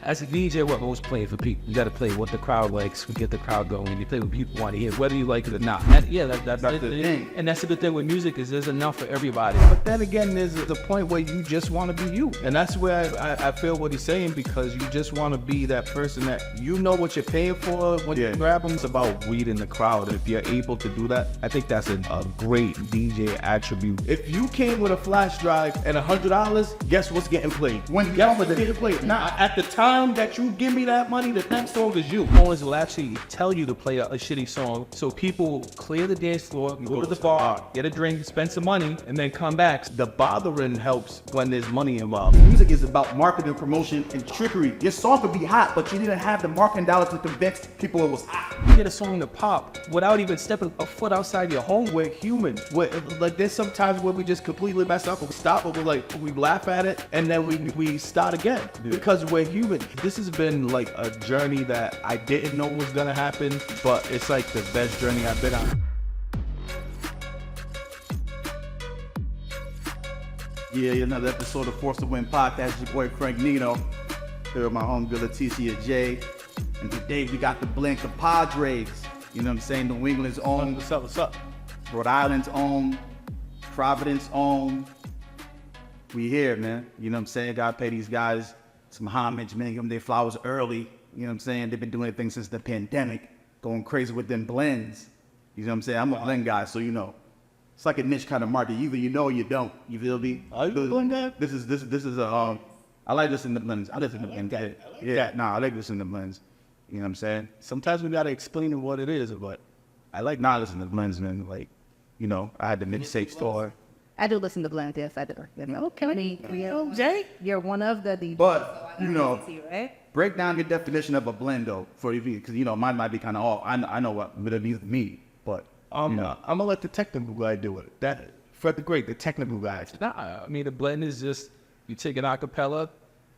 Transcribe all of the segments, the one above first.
As a DJ, we're always playing for people. You got to play what the crowd likes. We get the crowd going. You play what people want to hear, whether you like it or not. That's the thing. And that's the good thing with music is there's enough for everybody. But then again, there's the point where you just want to be you. And that's where I feel what he's saying, because you just want to be that person that you know what you're paying for when you grab them. It's about reading the crowd. If you're able to do that, I think that's a great DJ attribute. If you came with a flash drive and $100, guess what's getting played? When guess what's getting played? Now, at the time that you give me that money, the next song is you. Owners will actually tell you to play a shitty song, so people clear the dance floor, go to the bar, get a drink, spend some money, and then come back. The bothering helps when there's money involved. Music is about marketing, promotion, and trickery. Your song could be hot, but you didn't have the marketing dollars to convince people it was hot. You get a song to pop without even stepping a foot outside your home. We're human. Like there's sometimes where we just completely mess up. We stop, but we laugh at it, and then we start again because we're human. This has been like a journey that I didn't know was gonna happen, but it's like the best journey I've been on. Yeah, another episode of Force to Win podcast. Your boy Frank Nino here with my homegirl Leticia J. And today we got the Blend Compadres. You know what I'm saying? New England's own. What's up? Rhode Island's own. Providence own. We here, man. You know what I'm saying? Gotta pay these guys some homage, man. Give them their flowers early. You know what I'm saying? They've been doing things since the pandemic. Going crazy with them blends. You know what I'm saying? I'm a blend guy, so you know. It's like a niche kind of market. Either you know or you don't. You feel me? Are you a blend guy? This is a I like listening to blends. I listen to blends. I like listening to blends. You know what I'm saying? Sometimes we gotta explain what it is, but I like not listening to blends, man. Like, you know, I had the mixtape store. I do listen to blend, yes, I do. Okay, Jay, you're one of the DJs. But, you know, right? break down your definition of a blend, though, for you, because, you know, mine might be kind of off. I know what it means to me, but, you know. I'm gonna let the technical guy do it. That Fred the Great, the technical guy. Nah, I mean, the blend is just, you take an acapella,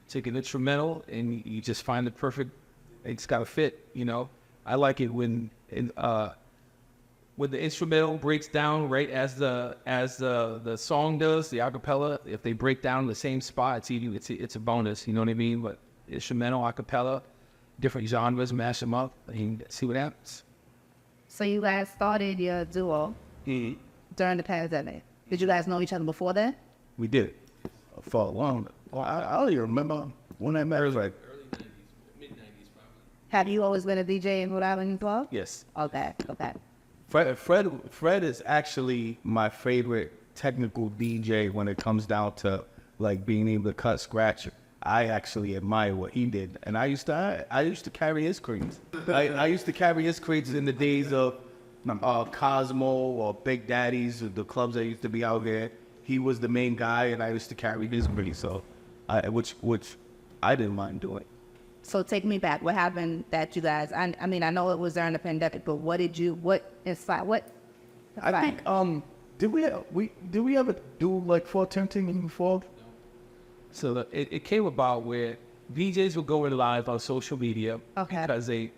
take an instrumental, and you just find the perfect, it's gotta fit, you know. I like it when the instrumental breaks down right as the song does, the acapella. If they break down in the same spot, it's a bonus. You know what I mean? But instrumental, acapella, different genres, mash them up, and see what happens. So you guys started your duo during the pandemic. Did you guys know each other before that? We did for a long. I don't even remember when I met her. Like Early 90s, mid 90s probably. Have you always been a DJ in Rhode Island as well? yes. Okay. Fred is actually my favorite technical DJ when it comes down to like being able to cut scratch. I actually admire what he did, and I used to carry his crates. I used to carry his crates in the days of Cosmo or Big Daddy's, the clubs that used to be out there. He was the main guy, and I used to carry his crates, so which I didn't mind doing. So take me back. What happened that you guys? I mean, I know it was during the pandemic, but what inspired? I think did we ever do like 410 before? So it came about where DJs were going live on social media because they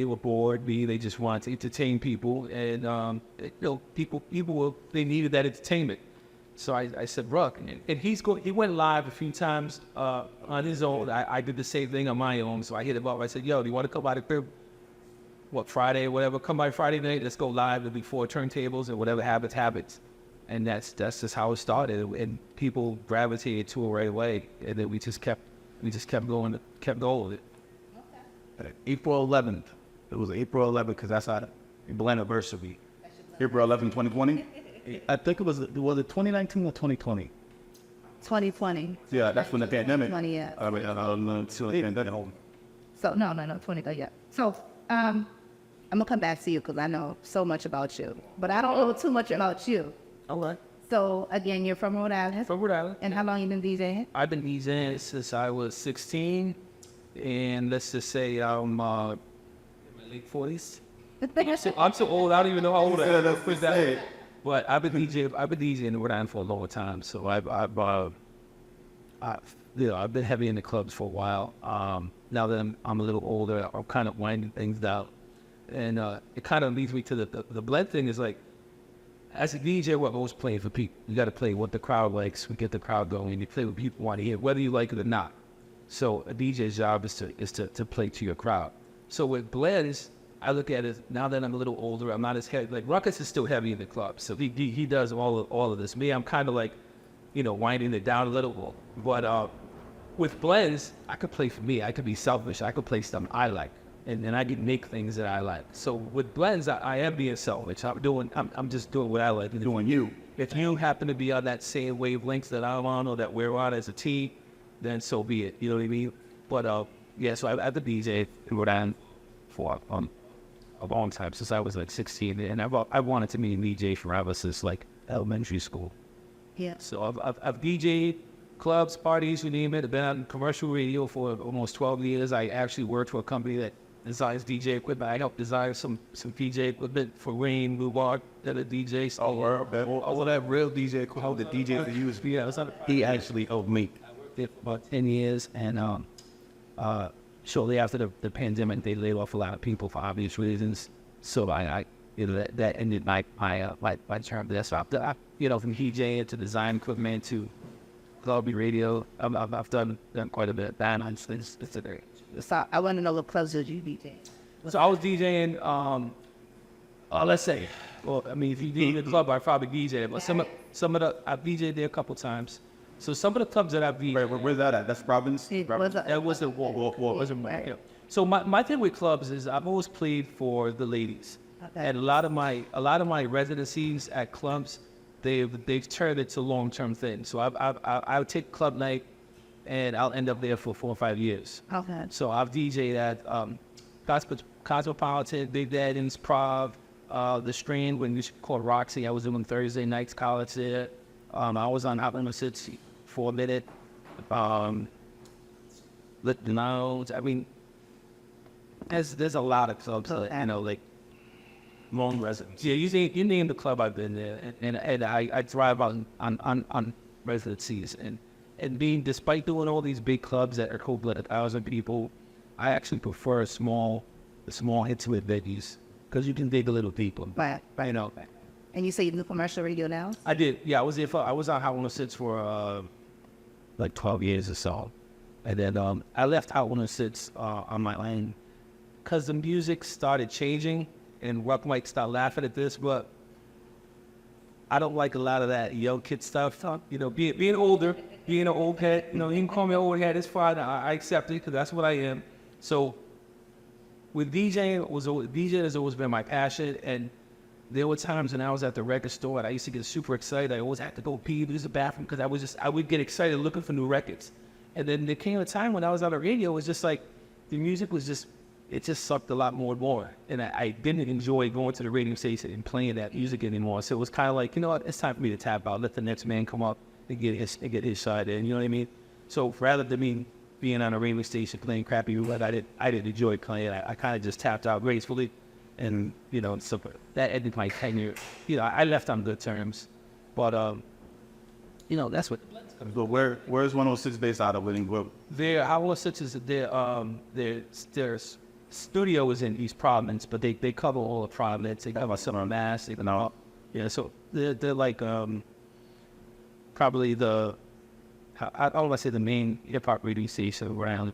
were bored, B, they just wanted to entertain people, and you know, people they needed that entertainment. So I said, Ruck, and he went live a few times on his own. I did the same thing on my own. So I hit him up. I said, yo, do you want to come by the crib? What, Friday or whatever? Come by Friday night. Let's go live. There'll be 4 turntables and whatever happens. And that's just how it started. And people gravitated to it right away. And then we just kept going with it. Okay. April 11th. It was April 11th because that's our Blend anniversary. April 11, 2020. I think was it 2019 or 2020? 2020. Yeah, that's when the pandemic. 20, yeah. So no, 20, yeah. So, I'm gonna come back to you because I know so much about you, but I don't know too much about you. All right. So again, you're from Rhode Island? From Rhode Island. And how long you been DJing? I've been DJing since I was 16, and let's just say I'm in my late 40s. I'm so old, I don't even know how old I am. But I've been DJing in Rhode Island for a long time, so I've been heavy in the clubs for a while. Now that I'm a little older, I'm kind of winding things down, and it kind of leads me to the blend thing. Is like, as a DJ, we're always playing for people. You got to play what the crowd likes. We get the crowd going. You play what people want to hear, whether you like it or not. So a DJ's job is to play to your crowd. So with Blends, I look at it now that I'm a little older. I'm not as heavy. Like Rukiz is still heavy in the club, so he does all of this. Me, I'm kind of like, you know, winding it down a little. But with Blends, I could play for me. I could be selfish. I could play something I like, and I can make things that I like. So with Blends, I am being selfish. I'm just doing what I like. Doing you. If you happen to be on that same wavelength that I'm on or that we're on as a team, then so be it. You know what I mean? But yeah, so I've been DJ in Rhode Island for a long time, since I was like 16, and I've wanted to be a DJ forever since like elementary school. Yeah. So I've DJed clubs, parties, you name it. I've been on commercial radio for almost 12 years. I actually worked for a company that designs DJ equipment. I helped design some DJ equipment for Rain, Lubar, that are DJs. All of that real DJ equipment that DJs use. Yeah, He actually helped me. did for about 10 years, and shortly after the pandemic, they laid off a lot of people for obvious reasons. So I you know, that ended my term there. So you know, from DJing to design equipment to club radio, I've done quite a bit of that. It's a great. So I want to know what clubs did you DJ? So I was DJing, let's say, well, I mean, if you DJ in the club, I probably DJ, but some of the, I've DJed there a couple times. So some of the clubs that I've DJed. Where's that at? That's Providence? That wasn't yeah. So my thing with clubs is I've always played for the ladies. Okay. And a lot of my residencies at clubs, they've turned it to long-term things. So I'll take club night and I'll end up there for 4 or 5 years. Okay. So I've DJed at Cosmopolitan, Big Daddy's, Prov, The Strand, when we called Roxy. I was doing Thursday nights college there. I was on Hot 6 for a minute. Lit the Lounge. I mean, there's a lot of clubs, you know, like long residents. Yeah, you name the club I've been there, and I thrive on residencies, and being, despite doing all these big clubs that are cool, 1,000 people, I actually prefer the small intimate venues because you can dig a little deeper. Right. You know. And you say you do commercial radio now? I did. Yeah, I was on Hot 106 for like 12 years or so, and then I left Hot 106 on my own because the music started changing, and Ruck might start laughing at this, but I don't like a lot of that young kid stuff. You know, being older, being an old head. You know, you can call me an old head. It's fine. I accept it because that's what I am. So with DJing, DJing has always been my passion, and there were times when I was at the record store and I used to get super excited. I always had to go pee, use the bathroom, because I would get excited looking for new records. And then there came a time when I was on the radio, it was just like, the music was just, it just sucked a lot more and more. And I didn't enjoy going to the radio station and playing that music anymore. So it was kind of like, you know what, it's time for me to tap out, let the next man come up and get his side in, you know what I mean? So rather than me being on a radio station playing crappy roulette, I didn't enjoy playing. I kind of just tapped out gracefully. And, you know, so that ended my tenure. You know, I left on good terms. But, you know, that's what the Blends comes. So where's 106 based out of Living Grove? Hot 106 is their studio is in East Providence, but they cover all of Providence. They cover Summer Mass. Yeah, so they're like probably I don't want to say the main hip-hop radio station around.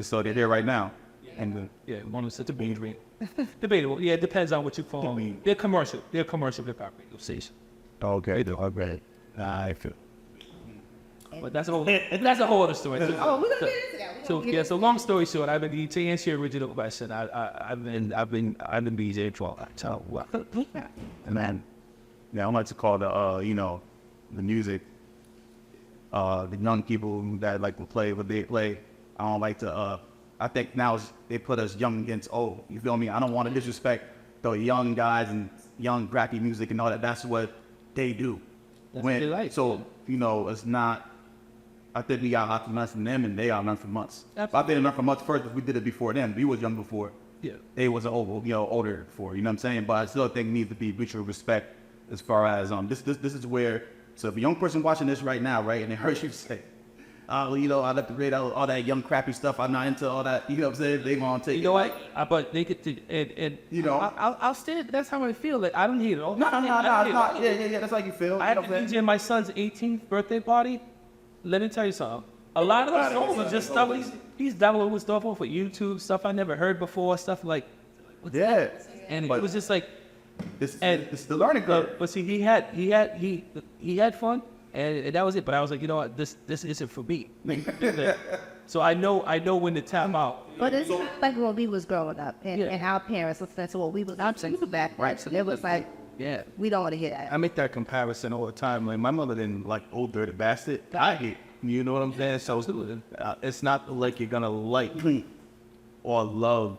So they're there right now. And yeah, 106 debatable. Yeah, it depends on what you call them. They're commercial hip hop radio station. Okay, okay. I feel. But that's a whole other story. Oh, we're gonna get into that. So yeah, so long story short, I've been to answer your original question. I've been DJing for a while. And then, yeah, I like to call the the music, the young people that like to play what they play. I don't like to. I think now they put us young against old. You feel me? I don't want to disrespect the young guys and young crappy music and all that. That's what they do. That's what they like. So, you know, it's not. I think we got lots of months from them, and they got enough from us. Absolutely. I've been enough from us first. We did it before them. We was young before. Yeah. They was older before. You know what I'm saying? But I still think needs to be mutual respect as far as this is where. So if a young person watching this right now, right, and they heard you say, you know, I left the radio, all that young crappy stuff. I'm not into all that. You know what I'm saying? They gonna take. You know what? But they get to, and you know, I'll stand. That's how I feel. Like I don't hate it all. No. Yeah. That's how you feel. I had to DJ my son's 18th birthday party. Let me tell you something. A lot of those songs are just stuff he's downloading stuff off of YouTube, stuff I never heard before, stuff like Yeah. and it was just like It's the learning curve. but see he had fun and that was it. But I was like, you know what, this isn't for me. So I know when to tap out. But it's like when we was growing up, and our parents listened to what we was listening to back, right? So it was like, Yeah. we don't want to hear that. I make that comparison all the time. Like my mother didn't like Old Dirty Bastard. I hate. You know what I'm saying? So it's not like you're gonna like or love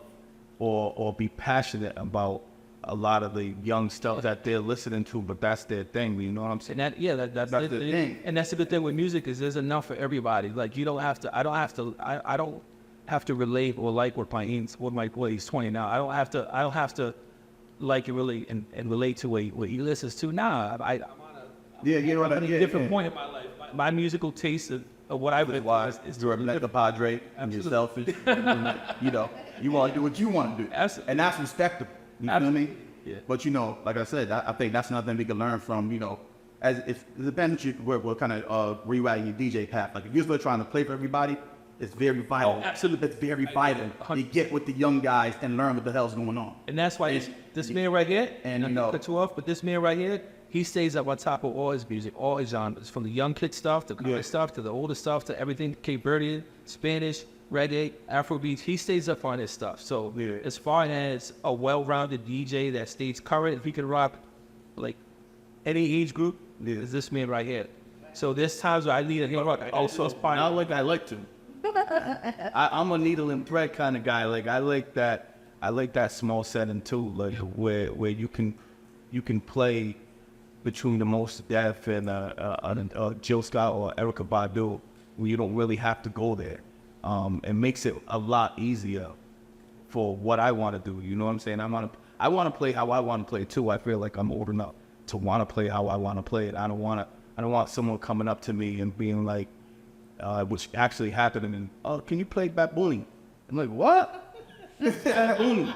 or be passionate about a lot of the young stuff that they're listening to, but that's their thing. You know what I'm saying? And that's the thing. And that's the good thing with music is there's enough for everybody. Like you don't have to. I don't have to relate or like what he's 20 now. I don't have to like it really and relate to what he listens to. Nah, I'm on a different point in my life. My musical taste of what I would Wise is you're a Blend Compadre and you're selfish. You know, you want to do what you want to do, Absolutely. and that's respectable. You feel me? Yeah. But you know, like I said, I think that's another thing we can learn from. You know, as if it depends what kind of where you at in your DJ path. Like if you're still trying to play for everybody, it's very vital. Oh, absolutely. It's very vital to get with the young guys and learn what the hell's going on. And that's why this man right here, and I cut you off, but this man right here, he stays up on top of all his music, all his genres, from the young kid stuff to current stuff to the older stuff to everything, Cape Verdean, Spanish, reggae, Afrobeats. He stays up on his stuff. So as far as a well-rounded DJ that stays current, if he can rock like any age group, is this man right here. So there's times where I need a rock. Also, it's fine. Not like I like to. I'm a needle and thread kind of guy. Like I like that small setting too, like where you can play between the Most Def and Jill Scott or Erykah Badu, where you don't really have to go there. It makes it a lot easier for what I want to do. You know what I'm saying? I want to play how I want to play too. I feel like I'm old enough to want to play how I want to play it. I don't want someone coming up to me and being like, which actually happened, and oh, can you play Bad Bunny? I'm like, what? Bad Bunny.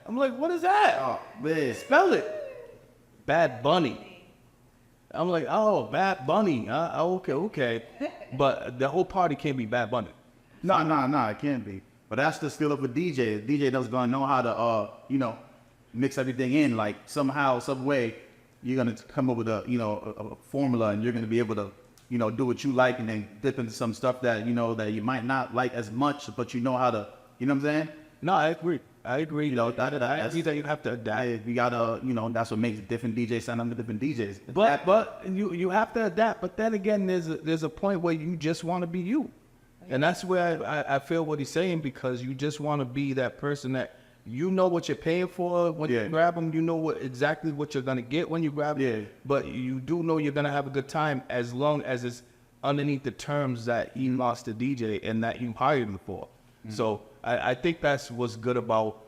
I'm like, what is that? Oh man, Spell it. Bad Bunny. I'm like, oh, Bad Bunny. Okay. But the whole party can't be Bad Bunny. No, it can't be. But that's the skill of a DJ. A DJ that's gonna know how to, mix everything in. Like somehow, some way, you're gonna come up with a formula, and you're gonna be able to, do what you like, and then dip into some stuff that that you might not like as much, but you know how to. You know what I'm saying? No, I agree. I agree That you have to adapt. You gotta, that's what makes different DJs sound like different DJs. But you have to adapt. But then again, there's a point where you just want to be you, and that's where I feel what he's saying, because you just want to be that person that you know what you're paying for when you grab them. You know exactly what you're gonna get when you grab them. Yeah. But you do know you're gonna have a good time as long as it's underneath the terms that he lost the DJ and that you hired him for. Mm-hmm. So I think that's what's good about.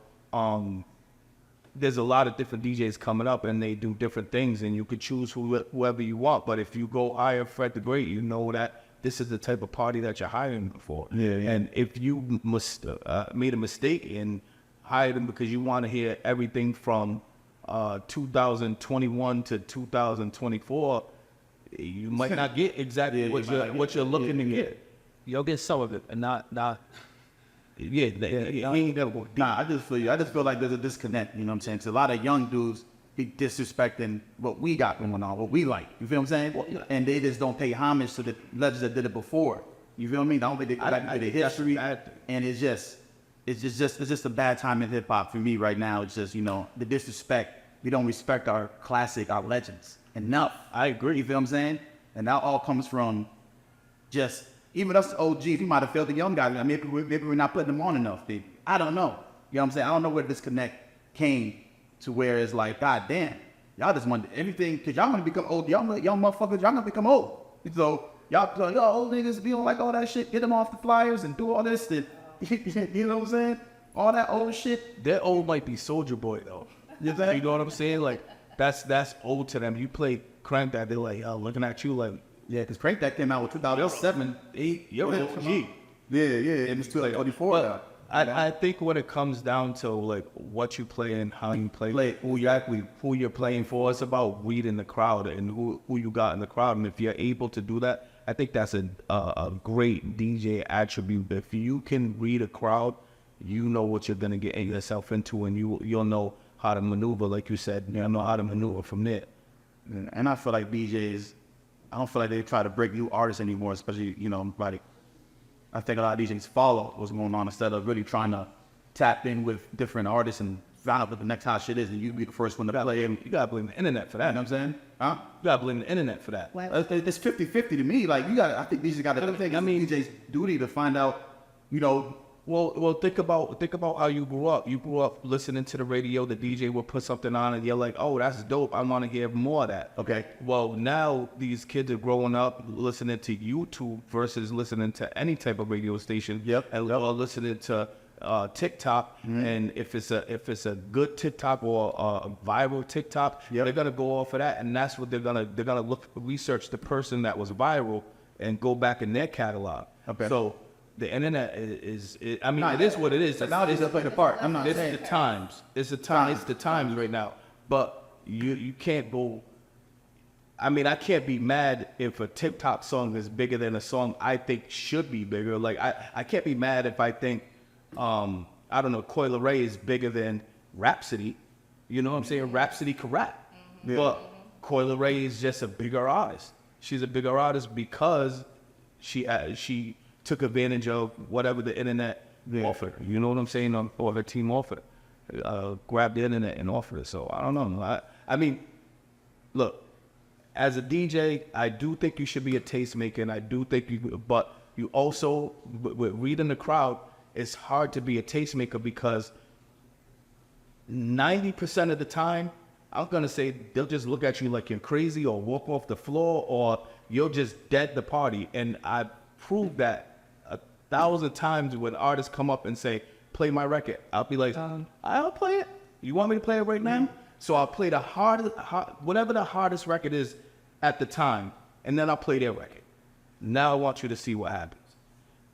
There's a lot of different DJs coming up, and they do different things, and you could choose whoever you want. But if you go hire Fred the Great, you know that this is the type of party that you're hiring for. Yeah. And if you made a mistake and hired him because you want to hear everything from 2021 to 2024, you might not get exactly what you're looking to get. You'll get some of it, and not. He ain't gonna go deep. Nah, I just feel you. I just feel like there's a disconnect. You know what I'm saying? It's a lot of young dudes be disrespecting what we got going on, what we like. You feel what I'm saying? And they just don't pay homage to the legends that did it before. You feel me? I don't think they go back to the history. And it's just a bad time in hip hop for me right now. It's just the disrespect. We don't respect our classic, our legends enough. I agree. You feel what I'm saying? And that all comes from just. Even us OGs, we might have failed the young guys. Maybe we're not putting them on enough, baby. I don't know. You know what I'm saying? I don't know where this connect came to where it's like, God damn, y'all just want everything, because y'all want to become old. Young motherfuckers, y'all going to become old. So y'all old niggas be on like all that shit, get them off the flyers and do all this. And, you know what I'm saying? All that old shit. That old might be Soulja Boy, though. You know what I'm saying? Like, that's old to them. You play Crank That, they're like, looking at you like, yeah, because Crank That came out with 2007. You're an OG. Yeah, and it's still like 24 now. I think when it comes down to like what you play and how you play, who you're playing for, it's about reading the crowd and who you got in the crowd. And if you're able to do that I think that's a great DJ attribute. If you can read a crowd, you know what you're gonna get yourself into, and you'll know how to maneuver, like you said. You'll know how to maneuver from there. And I feel like DJs, I don't feel like they try to break new artists anymore, especially, you know, like, I think a lot of DJs follow what's going on instead of really trying to tap in with different artists and find out what the next hot shit is, and you be the first one to play. You gotta blame the internet for that. You know what I'm saying? Huh? You gotta blame the internet for that. It's 50-50 to me. Like, I think DJs got to, I mean, DJs' duty to find out, you know. Well, think about how you grew up. You grew up listening to the radio. The DJ will put something on, and you're like, "Oh, that's dope. I want to hear more of that." Okay. Well, now these kids are growing up listening to YouTube versus listening to any type of radio station. Yep. And listening to TikTok. And if it's a good TikTok or a viral TikTok, they're gonna go off of that, and that's what they're gonna research the person that was viral and go back in their catalog. Okay. So the internet is it is what it is. Technology does play the part. I'm not saying. It's the times. It's the times right now. But you can't go. I mean, I can't be mad if a TikTok song is bigger than a song I think should be bigger. Like I can't be mad if I think I don't know, Coi Leray is bigger than Rhapsody. You know what I'm saying? Rhapsody can rap. Yeah. But Coi Leray is just a bigger artist. She's a bigger artist because she took advantage of whatever the internet offered. You know what I'm saying? Or her team offered. Grabbed the internet and offered it. So I don't know. I mean, look, as a DJ, I do think you should be a tastemaker, and I do think but you also, with reading the crowd, it's hard to be a tastemaker because 90% of the time, I'm gonna say they'll just look at you like you're crazy or walk off the floor or you'll just dead the party. And I proved that 1,000 times when artists come up and say, play my record. I'll be like, I'll play it. You want me to play it right now? So I'll play whatever the hardest record is at the time, and then I'll play their record. Now I want you to see what happens.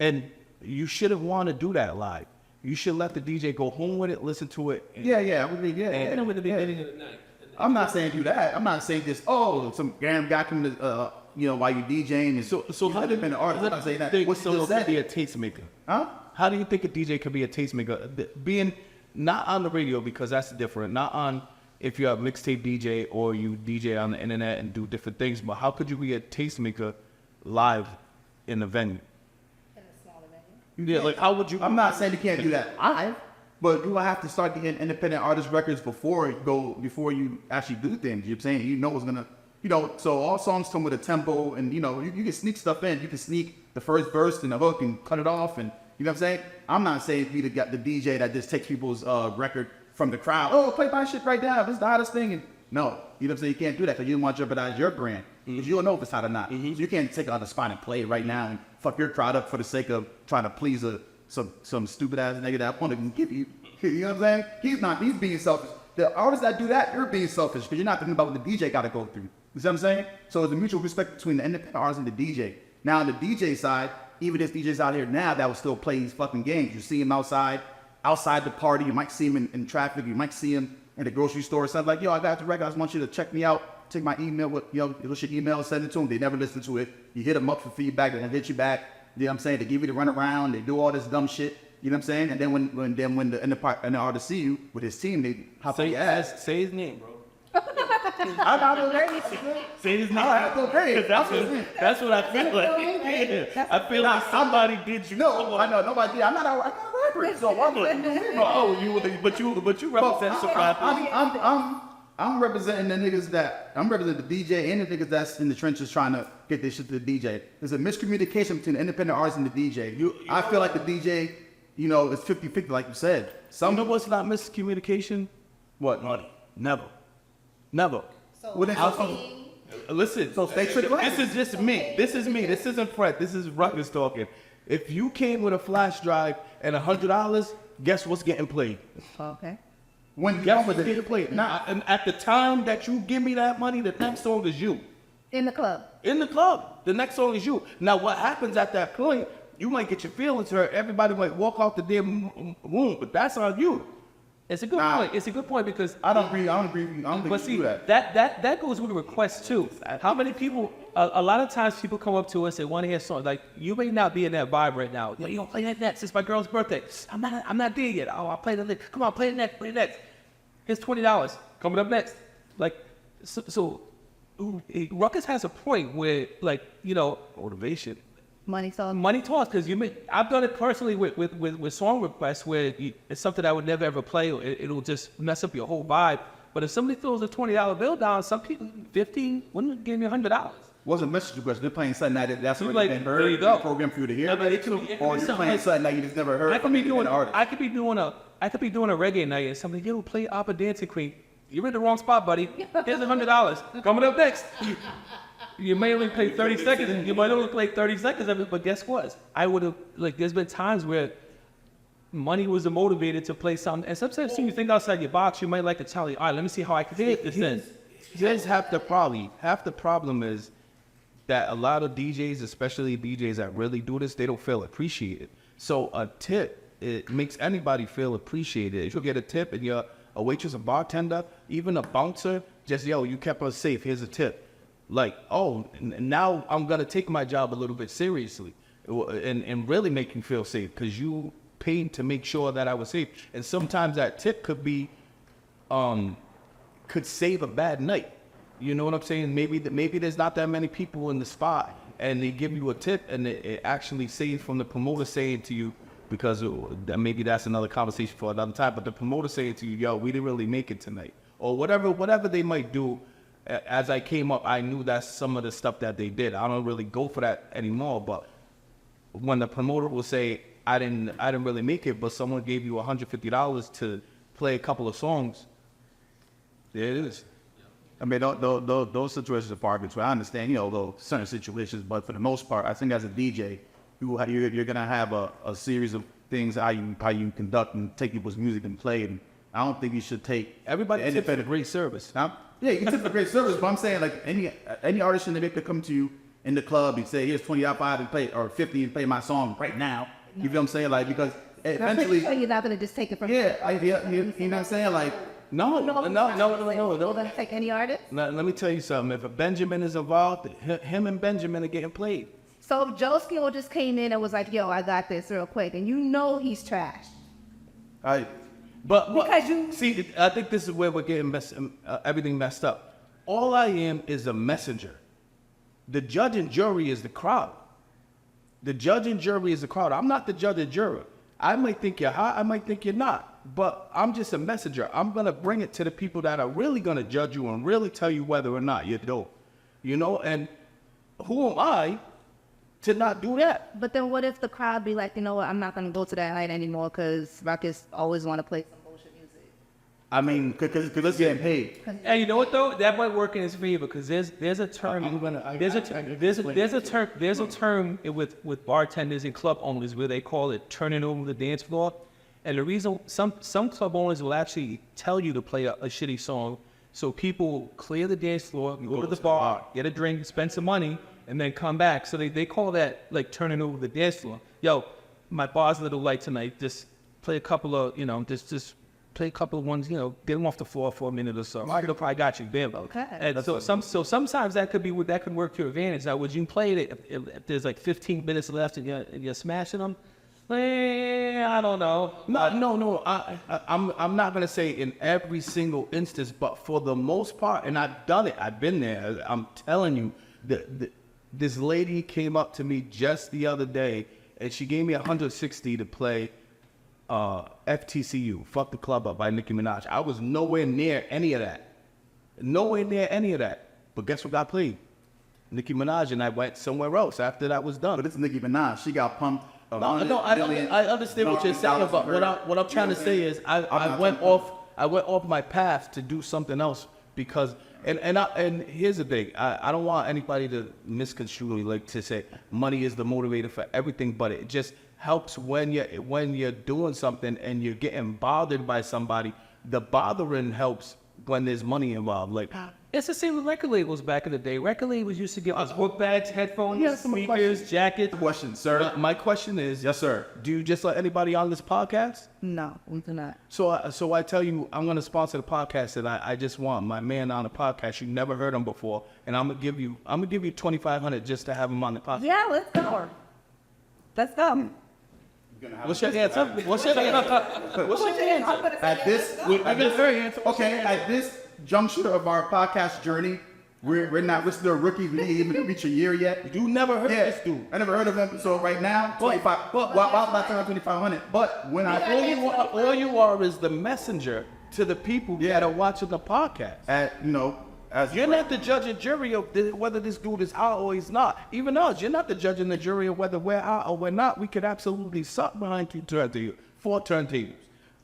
And you shouldn't want to do that live. You should let the DJ go home with it, listen to it. I'm not saying do that. I'm not saying just, some random guy come to, while you DJing. And so how do you an artist? I'm not saying that. What's still be a tastemaker? Huh? How do you think a DJ could be a tastemaker? Being not on the radio, because that's different. Not on if you're a mixtape DJ or you DJ on the internet and do different things. But how could you be a tastemaker live in a venue? In a smaller venue. Yeah, like how would you? I'm not saying you can't do that live, but you will have to start getting independent artist records before you actually do things. You know what I'm saying? You know what's gonna, so all songs come with a tempo, and you can sneak stuff in. You can sneak the first verse and the hook and cut it off, and you know what I'm saying? I'm not saying be the DJ that just takes people's record from the crowd. Oh, play my shit right now. This is the hottest thing. And no, you know what I'm saying? You can't do that because you don't want to jeopardize your brand. Because you don't know if it's hot or not. So you can't take it on the spot and play it right now and fuck your crowd up for the sake of trying to please some stupid ass nigga that want to give you. You know what I'm saying? He's being selfish. The artists that do that, you're being selfish because you're not thinking about what the DJ got to go through. You see what I'm saying? So there's a mutual respect between the independent artist and the DJ. Now on the DJ side, even if DJs out here now that will still play these fucking games. You see him outside the party. You might see him in traffic. You might see him in the grocery store or something like, yo, I got the record. I just want you to check me out. Take my email with, what's your email, send it to them. They never listen to it. You hit them up for feedback, they hit you back. You know what I'm saying? They give you the run around, they do all this dumb shit. You know what I'm saying? And then when the artist see you with his team, they hop on your ass. Say his name, bro. I got no Say his name. That's what I feel like. I feel like somebody did you. No, I know nobody did. I'm not a rapper, so I'm like, but you represent some rappers. I'm representing the niggas I'm representing the DJ and the niggas that's in the trenches trying to get this shit to the DJ. There's a miscommunication between the independent artist and the DJ. I feel like the DJ, it's 50-50 like you said. You know what's not miscommunication? What? Money. Never. So Listen, so stay true to life. This is just me. This is me. This isn't Fred. This is Rukiz talking. If you came with a flash drive and $100, guess what's getting played? Okay. When guess what's getting played? Now, and at the time that you give me that money, the next song is you. In the club. In the club. The next song is you. Now, what happens at that point, you might get your feelings hurt. Everybody might walk off the damn room, but that's on you. It's a good point. It's a good point because I don't agree. I don't agree. I don't think but you see do that. that goes with requests too. How many people? A lot of times people come up to us and want to hear songs. Like you may not be in that vibe right now. Yo, you gonna play that next? It's my girl's birthday. I'm not there yet. Oh, I'll play the next. Come on, play the next. Play the next. Here's $20 coming up next. Like so Rukiz has a point where like motivation. Money talk. Money talks, because I've done it personally with song requests where it's something I would never ever play, or it'll just mess up your whole vibe. But if somebody throws a $20 bill down, some people 15 wouldn't give me $100. Wasn't message request. They're playing something that's already like, been there you heard. go. Program for you to hear. Yeah, but it could be Or you're playing something that you just never heard. I could be doing artist. I could be doing a reggae night and somebody, yo, play Opera Dancing Queen. You're in the wrong spot, buddy. Here's $100. Coming up next. You may only play 30 seconds. You might only play 30 seconds of it, but guess what? I would have, there's been times where money was a motivator to play something. And sometimes when you think outside your box, you might like to tell you, all right, let me see how I can hit this then. Here's half the problem. Half the problem is that a lot of DJs, especially DJs that really do this, they don't feel appreciated. So a tip, it makes anybody feel appreciated. If you get a tip and you're a waitress, a bartender, even a bouncer, just, yo, you kept us safe, here's a tip. Like, oh, now I'm going to take my job a little bit seriously and really make you feel safe because you paid to make sure that I was safe. And sometimes that tip could be, could save a bad night. You know what I'm saying? Maybe there's not that many people in the spot and they give you a tip and it actually saves from the promoter saying to you, because maybe that's another conversation for another time, but the promoter saying to you, yo, we didn't really make it tonight. Or whatever they might do. As I came up, I knew that's some of the stuff that they did. I don't really go for that anymore. But when the promoter will say, I didn't really make it, but someone gave you $150 to play a couple of songs, there it is. I mean, those situations are far between. I understand, those certain situations, but for the most part, I think as a DJ, you're gonna have a series of things how you conduct and take people's music and play it. And I don't think you should take everybody tips for great service. Yeah, you can tip for great service, but I'm saying like any artist in the could come to you in the club and say, here's $20 and play, or $50 and play my song right now. You feel what I'm saying? Like, because eventually you're not gonna just take it from you know what I'm saying? Like, no. Don't take any artist. Let me tell you something. If a Benjamin is involved, him and Benjamin are getting played. So if Joe Skill just came in and was like, yo, I got this real quick, and he's trash. But because you see, I think this is where we're getting everything messed up. All I am is a messenger. The judge and jury is the crowd. The judge and jury is the crowd. I'm not the judge and juror. I might think you're hot, I might think you're not, but I'm just a messenger. I'm gonna bring it to the people that are really gonna judge you and really tell you whether or not you're dope. And who am I to not do that? But then what if the crowd be like, you know what, I'm not going to go to that night anymore because Rukiz always want to play some bullshit music. I mean, because it's getting paid. And you know what though? That might work in his favor because there's a term with bartenders and club owners where they call it turning over the dance floor. And the reason some club owners will actually tell you to play a shitty song so people clear the dance floor, go to the bar, get a drink, spend some money, and then come back. So they call that like turning over the dance floor. Yo, my bar's a little light tonight. Just play a couple of, just play a couple of ones, get them off the floor for a minute or so. I probably got you, bam. Okay. And so sometimes that could work to your advantage. Now, would you play it if there's like 15 minutes left and you're smashing them? I don't know. No. I'm not gonna say in every single instance, but for the most part, and I've done it. I've been there. I'm telling you, this lady came up to me just the other day, and she gave me $160 to play FTCU, Fuck the Club Up by Nicki Minaj. I was nowhere near any of that. But guess what got played? Nicki Minaj, and I went somewhere else after that was done. But it's Nicki Minaj. She got pumped. I understand what you're saying, but what I'm trying to say is I went off my path to do something else because and here's the thing, I don't want anybody to misconstrue like to say money is the motivator for everything, but it just helps when you're doing something and you're getting bothered by somebody. The bothering helps when there's money involved. Like It's the same with record labels back in the day. Record labels used to give us book bags, headphones, speakers, jackets. Question, sir. My question is, Yes, sir. do you just let anybody on this podcast? No, we do not. So I tell you, I'm gonna sponsor the podcast, and I just want my man on the podcast. You never heard him before, and I'm gonna give you $2,500 just to have him on the podcast. Yeah, let's go. Let's go. What's your answer? What's your answer? What's your answer? At this, okay, at this juncture of our podcast journey, we're still rookies. We didn't even reach a year yet. You never heard Yeah, this dude. I never heard of him. So right now, 25. Well, I turn 2,500. But when All you are is the messenger to the people that are watching the podcast. as You're not the judge and jury of whether this dude is out or he's not. Even us, you're not the judge and the jury of whether we're out or we're not. We could absolutely suck behind 4 turntables.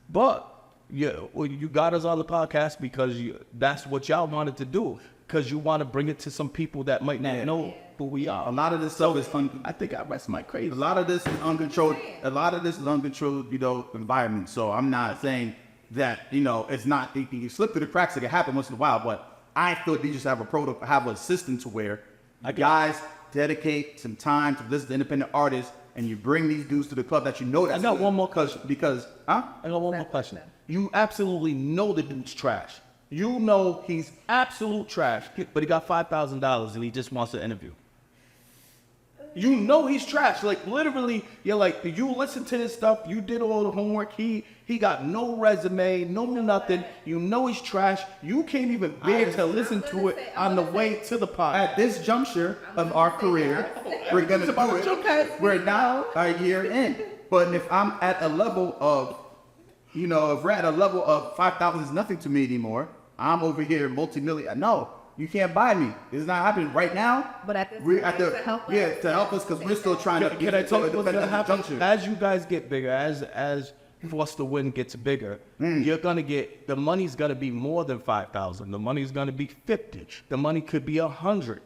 But you got us on the podcast because that's what y'all wanted to do. Because you want to bring it to some people that might not know who we are. a lot of this stuff is I think I rest my crazy. A lot of this is uncontrolled. A lot of this is uncontrolled, environment. So I'm not saying that, it's not. You slip through the cracks. It can happen once in a while. But I feel you just have a protocol, have a system to where guys dedicate some time to listen to independent artists, and you bring these dudes to the club that you know. I got one more question. I got one more question. You absolutely know the dude's trash. You know he's absolute trash, but he got $5,000 and he just wants to interview. You know he's trash. Like literally, you're like, you listen to this stuff. You did all the homework. He got no resume, no nothing. You know he's trash. You can't even bear to listen to it on the way to the pod. At this juncture of our career, we're gonna do it. We're now a year in. But if I'm at a level of, if we're at a level of 5,000 is nothing to me anymore, I'm over here multi-million. No, you can't buy me. It's not happening right now. But at this we're point, at the to help us. to help us because we're still trying to. Can I tell you what's gonna happen? Juncture. As you guys get bigger, as Force the Win gets bigger, you're gonna get the money's gonna be more than 5,000. The money's gonna be 50. The money could be 100,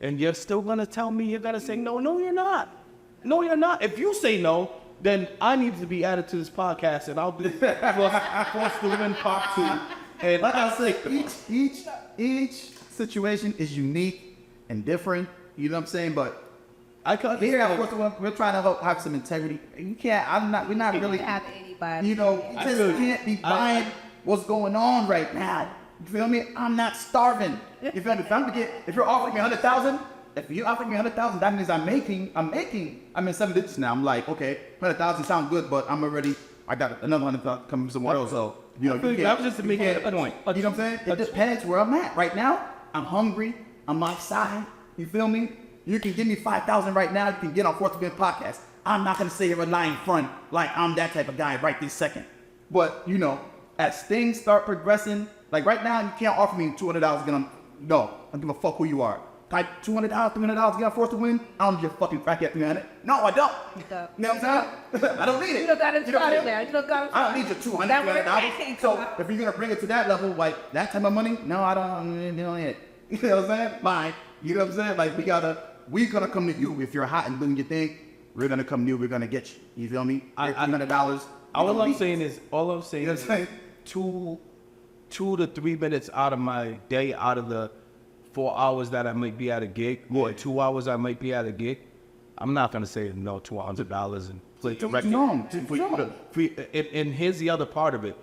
and you're still gonna tell me you're gonna say no. No, you're not. No, you're not. If you say no, then I need to be added to this podcast, and I'll do Force the Win Part 2. And like I say, each situation is unique and different. You know what I'm saying? But here at Force the Win, we're trying to have some integrity. You can't. We're not really. Have anybody. You just can't be buying what's going on right now. You feel me? I'm not starving. You feel me? If you're offering me 100,000, if you offering me 100,000, that means I'm in 7 digits now. I'm like, okay, 100,000 sounds good, but I got another 100,000 coming somewhere else. So that was just to make it a point. You know what I'm saying? It depends where I'm at right now. I'm hungry. I'm outside. You feel me? You can give me 5,000 right now. You can get on Fourth Event Podcast. I'm not gonna say here and lie in front like I'm that type of guy right this second. But as things start progressing, like right now, you can't offer me $200. No, I don't give a fuck who you are. Type $200, $300, get on Force to Win. I don't give a fucking crack at 300. No, I don't. You know what I'm saying? I don't need it. You don't got it started there. You don't got it. I don't need your $200, $300. So if you're gonna bring it to that level, like that type of money, no, I don't need it. You know what I'm saying? Fine. You know what I'm saying? Like we're gonna come to you if you're hot and doing your thing. We're gonna come to you. We're gonna get you. You feel me? $300. All I'm saying is, you know what I'm saying? 2 to 3 minutes out of my day, out of the 4 hours that I might be at a gig, or 2 hours I might be at a gig, I'm not gonna say no $200 and play direct. No. And here's the other part of it.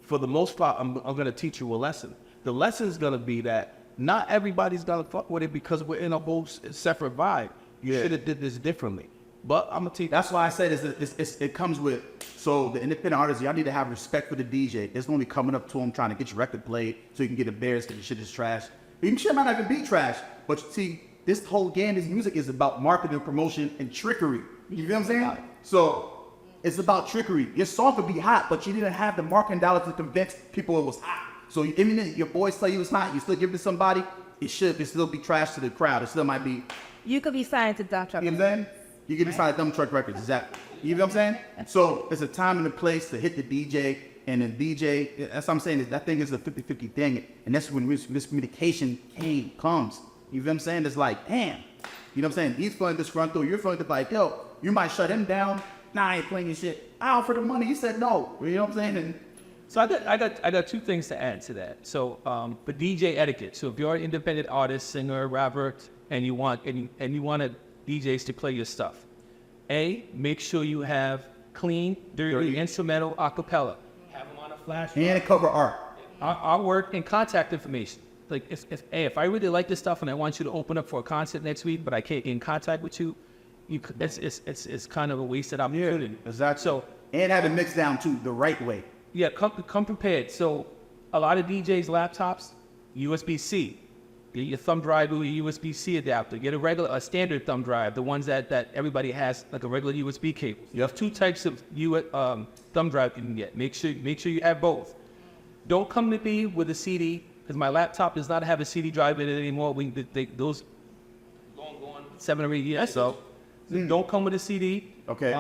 For the most part, I'm gonna teach you a lesson. The lesson is gonna be that not everybody's gonna fuck with it because we're in a whole separate vibe. You should have did this differently. But I'm gonna teach. That's why I said it comes with. So the independent artists, y'all need to have respect for the DJ. It's gonna be coming up to him trying to get your record played so you can get embarrassed that your shit is trash. Your shit might not even be trash, but see, this whole game, this music is about marketing, promotion, and trickery. You feel what I'm saying? So it's about trickery. Your song could be hot, but you didn't have the marketing dollars to convince people it was hot. So even if your boys tell you it's hot, you still give it to somebody, it still be trash to the crowd. It still might be. You could be signed to Dump Truck. You know what I'm saying? You can be signed to Dump Truck Records, exactly. You know what I'm saying? So there's a time and a place to hit the DJ, and the DJ, that's what I'm saying, is that thing is a 50-50 thing, and that's when miscommunication comes. You know what I'm saying? It's like, damn. You know what I'm saying? He's feeling disgruntled, you're feeling like, yo, you might shut him down. Nah, I ain't playing your shit. I offered the money, he said no. You know what I'm saying? And So I got two things to add to that. So for DJ etiquette. So if you're an independent artist, singer, rapper, and you want DJs to play your stuff, make sure you have clean, dirty, instrumental, acapella. Have them on a flash. And cover art. Artwork and contact information. Like if I really like this stuff and I want you to open up for a concert next week, but I can't get in contact with you, it's kind of a wasted opportunity. Yeah, exactly. So and have it mixed down too the right way. yeah, come prepared. So a lot of DJs' laptops, USB-C. Get your thumb drive with a USB-C adapter. Get a standard thumb drive, the ones that everybody has, like a regular USB cable. You have two types of thumb drive you can get. Make sure you have both. Don't come to me with a CD, because my laptop does not have a CD drive in it anymore. Those going 7 or 8 years. So don't come with a CD. Okay.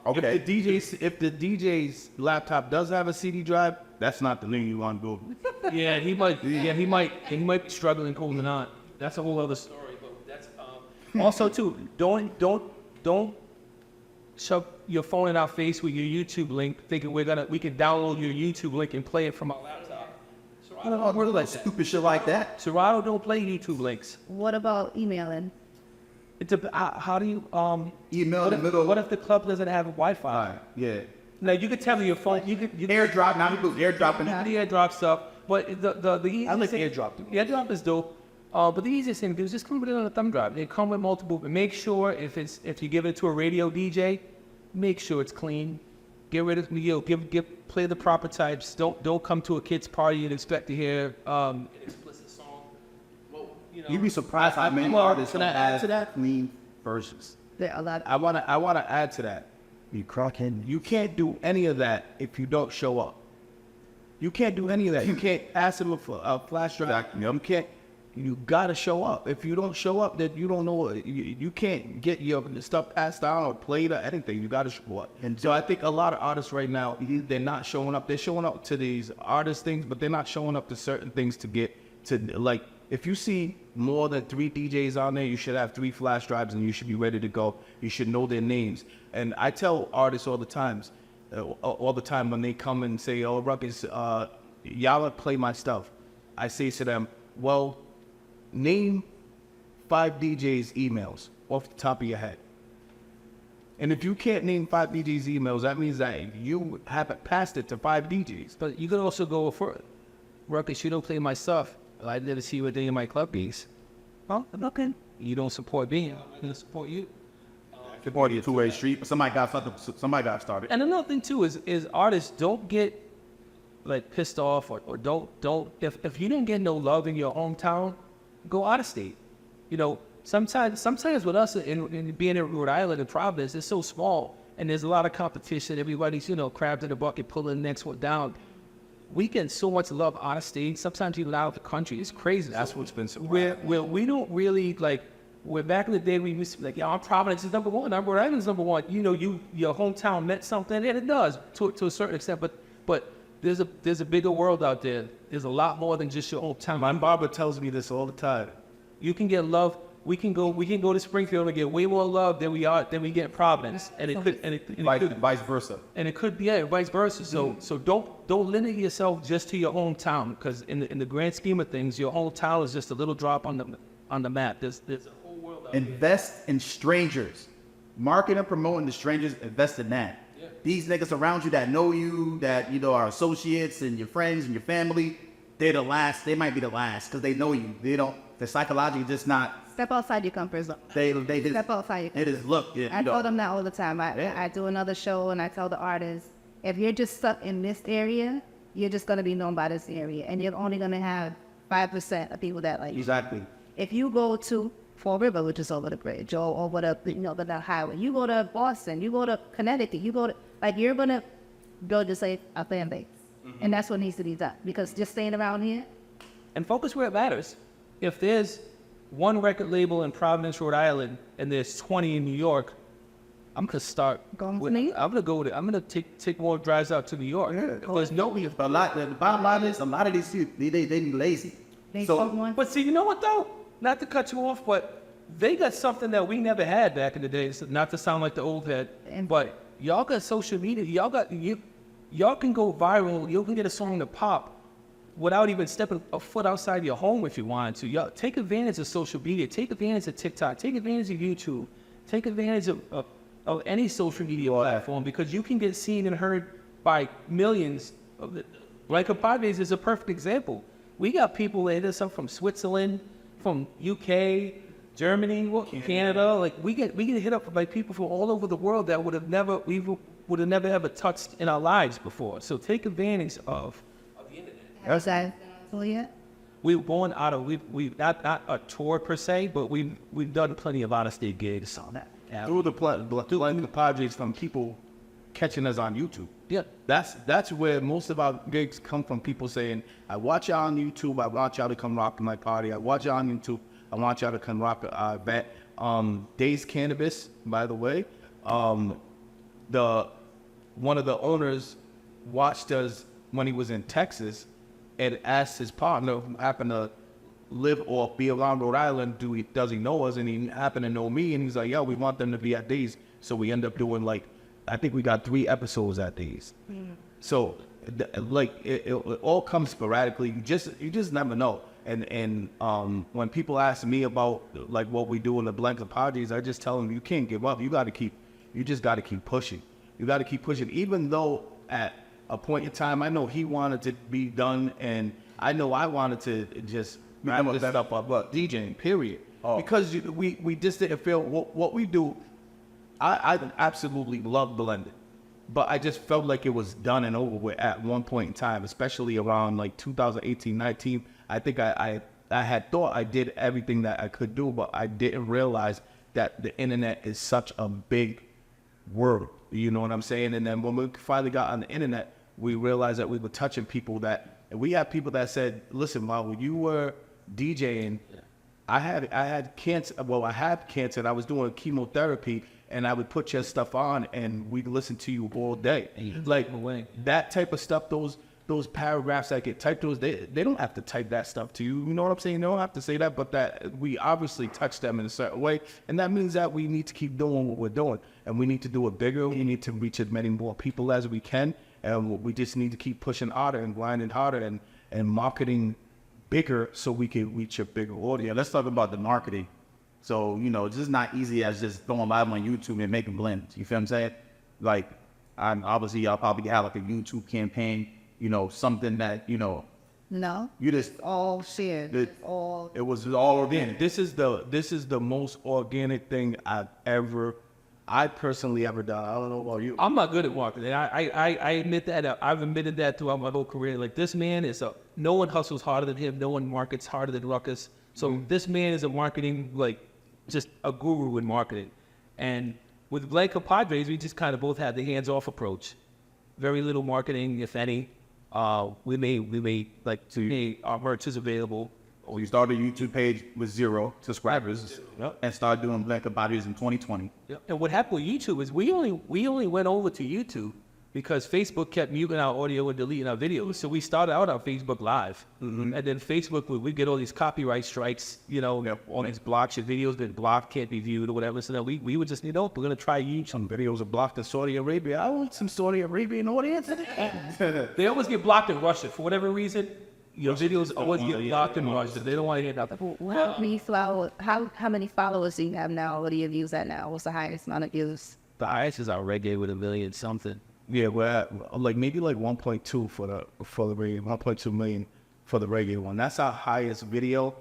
Okay. If the DJ's laptop does have a CD drive, that's not the link you want to go. Yeah, he might be struggling holding on. That's a whole other story. But that's also too. Don't shove your phone in our face with your YouTube link, thinking we can download your YouTube link and play it from our laptop. I don't know, stupid shit like that. Serato don't play YouTube links. What about emailing? How do you Email in the middle. What if the club doesn't have Wi-Fi? Yeah. Now you could tell me your phone. You Airdrop. Now people airdropping the it. airdrop stuff, but the easiest I like thing, airdrop. The airdrop is dope. But the easiest thing to do is just come with it on a thumb drive. They come with multiple. But make sure if you give it to a radio DJ, make sure it's clean. Get rid of play the proper types. Don't come to a kid's party and expect to hear an explicit song. Well, You'd be surprised how many artists have clean versions. There are a lot. I wanna add to that. You crocking. You can't do any of that if you don't show up. You can't do any of that. You can't ask them for a flash drive. Exactly. You can't. You gotta show up. If you don't show up, then you don't know. You can't get your stuff passed down or played or anything. You gotta show up. And so I think a lot of artists right now, they're not showing up. They're showing up to these artist things, but they're not showing up to certain things to get to, like, if you see more than 3 DJs on there, you should have 3 flash drives and you should be ready to go. You should know their names. And I tell artists all the time when they come and say, "Oh, Rukiz, y'all play my stuff," I say to them, "Well, name 5 DJs' emails off the top of your head." And if you can't name 5 DJs' emails, that means that you haven't passed it to 5 DJs. But you could also go for Rukiz, you don't play my stuff. I never see you a day in my club gigs. Well, okay. You don't support me. I'm going to support you. It's a two-way street. Somebody got started. And another thing too is artists don't get like pissed off or don't if you don't get no love in your hometown, go out of state. Sometimes with us in being in Rhode Island and Providence, it's so small and there's a lot of competition. Everybody's crabs in the bucket pulling the next one down. We get so much love out of state. Sometimes even out of the country. It's crazy. That's what's been so. Where we don't really like. Where back in the day we used to be like, our Providence is number one. Our Rhode Island's number one. Your hometown meant something, and it does to a certain extent. But there's a bigger world out there. There's a lot more than just your hometown. My barber tells me this all the time. You can get love. We can go to Springfield and get way more love than we get in Providence, and it could Vice versa. And it could be vice versa. So don't limit yourself just to your hometown, because in the grand scheme of things, your hometown is just a little drop on the map. There's a whole world out there. Invest in strangers. Marketing and promoting the strangers, invest in that. Yeah. These niggas around you that know you, that are associates and your friends and your family, they're the last. They might be the last because they know you. They're psychologically just not. Step outside your comfort zone. They just Step outside your comfort zone. It is look. Yeah, I tell them that all the time. I do another show and I tell the artists, if you're just stuck in this area, you're just going to be known by this area, and you're only going to have 5% of people that like you. Exactly. If you go to Fall River, which is over the bridge, or over the highway, you go to Boston, you go to Connecticut, you're going to build yourself a fan base. Mm-hmm. And that's what needs to be done, because just staying around here. And focus where it matters. If there's one record label in Providence, Rhode Island, and there's 20 in New York, I'm gonna start. I'm gonna take more drives out to New York. Yeah. There's nobody. But the bottom line is, a lot of these people, they be lazy. But see, you know what though? Not to cut you off, but they got something that we never had back in the day. So not to sound like the old head, but y'all got social media. y'all can go viral. You can get a song to pop without even stepping a foot outside your home if you want to. Y'all take advantage of social media. Take advantage of TikTok. Take advantage of YouTube. Take advantage of any social media platform, because you can get seen and heard by millions. Blend Compadres is a perfect example. We got people that hit us up from Switzerland, from UK, Germany, Canada. Like we get hit up by people from all over the world that would have never ever touched in our lives before. So take advantage of the internet. Is that yet? We were born out of we not a tour per se, but we've done plenty of out of state gigs on that. Through the Blend Compadres, from people catching us on YouTube. Yeah. That's where most of our gigs come from. People saying, "I watch y'all on YouTube. I want y'all to come rock my party. I watch y'all on YouTube. I want y'all to come rock our event." Days Cannabis, by the way, one of the owners watched us when he was in Texas, and asked his partner, who happened to live or be around Rhode Island, does he know us? And he happened to know me, and he's like, "Yeah, we want them to be at Days." So we end up doing, like, I think we got 3 episodes at Days. So it all comes sporadically. You just never know. And when people ask me about like what we do in the Blend Compadres, I just tell them, you can't give up. You just got to keep pushing. You got to keep pushing, even though at a point in time, I know he wanted to be done, and I know I wanted to just wrap this stuff up, but DJing, period. Because we just didn't feel what we do. I absolutely love blending, but I just felt like it was done and over with at one point in time, especially around like 2018, 19. I think I had thought I did everything that I could do, but I didn't realize that the internet is such a big world. You know what I'm saying? And then when we finally got on the internet, we realized that we were touching people and we had people that said, "Listen, Ma, when you were DJing, I had cancer. Well, I had cancer, and I was doing chemotherapy, and I would put your stuff on, and we'd listen to you all day." Like that type of stuff, those paragraphs that get typed, they don't have to type that stuff to you. You know what I'm saying? They don't have to say that, but that we obviously touch them in a certain way, and that means that we need to keep doing what we're doing, and we need to do it bigger. We need to reach as many more people as we can, and we just need to keep pushing harder and grinding harder and marketing bigger so we can reach a bigger audience. Yeah, let's talk about the marketing. So, it's just not easy as just going live on YouTube and making blends. You feel what I'm saying? Like, obviously y'all probably have like a YouTube campaign, something that, No. you just, All shared. it was all organic. This is the most organic thing I personally ever done. I don't know about you. I'm not good at marketing. I admit that. I've admitted that throughout my whole career. Like, this man no one hustles harder than him. No one markets harder than Rukiz. So this man is a marketing, like, just a guru in marketing. And with Blend Compadres, we just kind of both had the hands-off approach. Very little marketing, if any. We made like today our merch is available. Well, you started a YouTube page with 0 subscribers, Yep. and started doing Blend Compadres in 2020. Yep. And what happened with YouTube is we only went over to YouTube because Facebook kept muting our audio and deleting our videos. So we started out on Facebook Live, and then Facebook we get all these copyright strikes, all these blocks. Your videos been blocked, can't be viewed or whatever. So then we would just, we're gonna try YouTube. Some videos are blocked in Saudi Arabia. I want some Saudi Arabian audience. They always get blocked in Russia for whatever reason. Your videos always get blocked in Russia. They don't want to hear nothing. How many followers do you have now? What do you views at now? What's the highest amount of views? The highest is our reggae with 1 million something. Yeah, we're at maybe 1.2 for the reggae, 1.2 million for the reggae one. That's our highest video.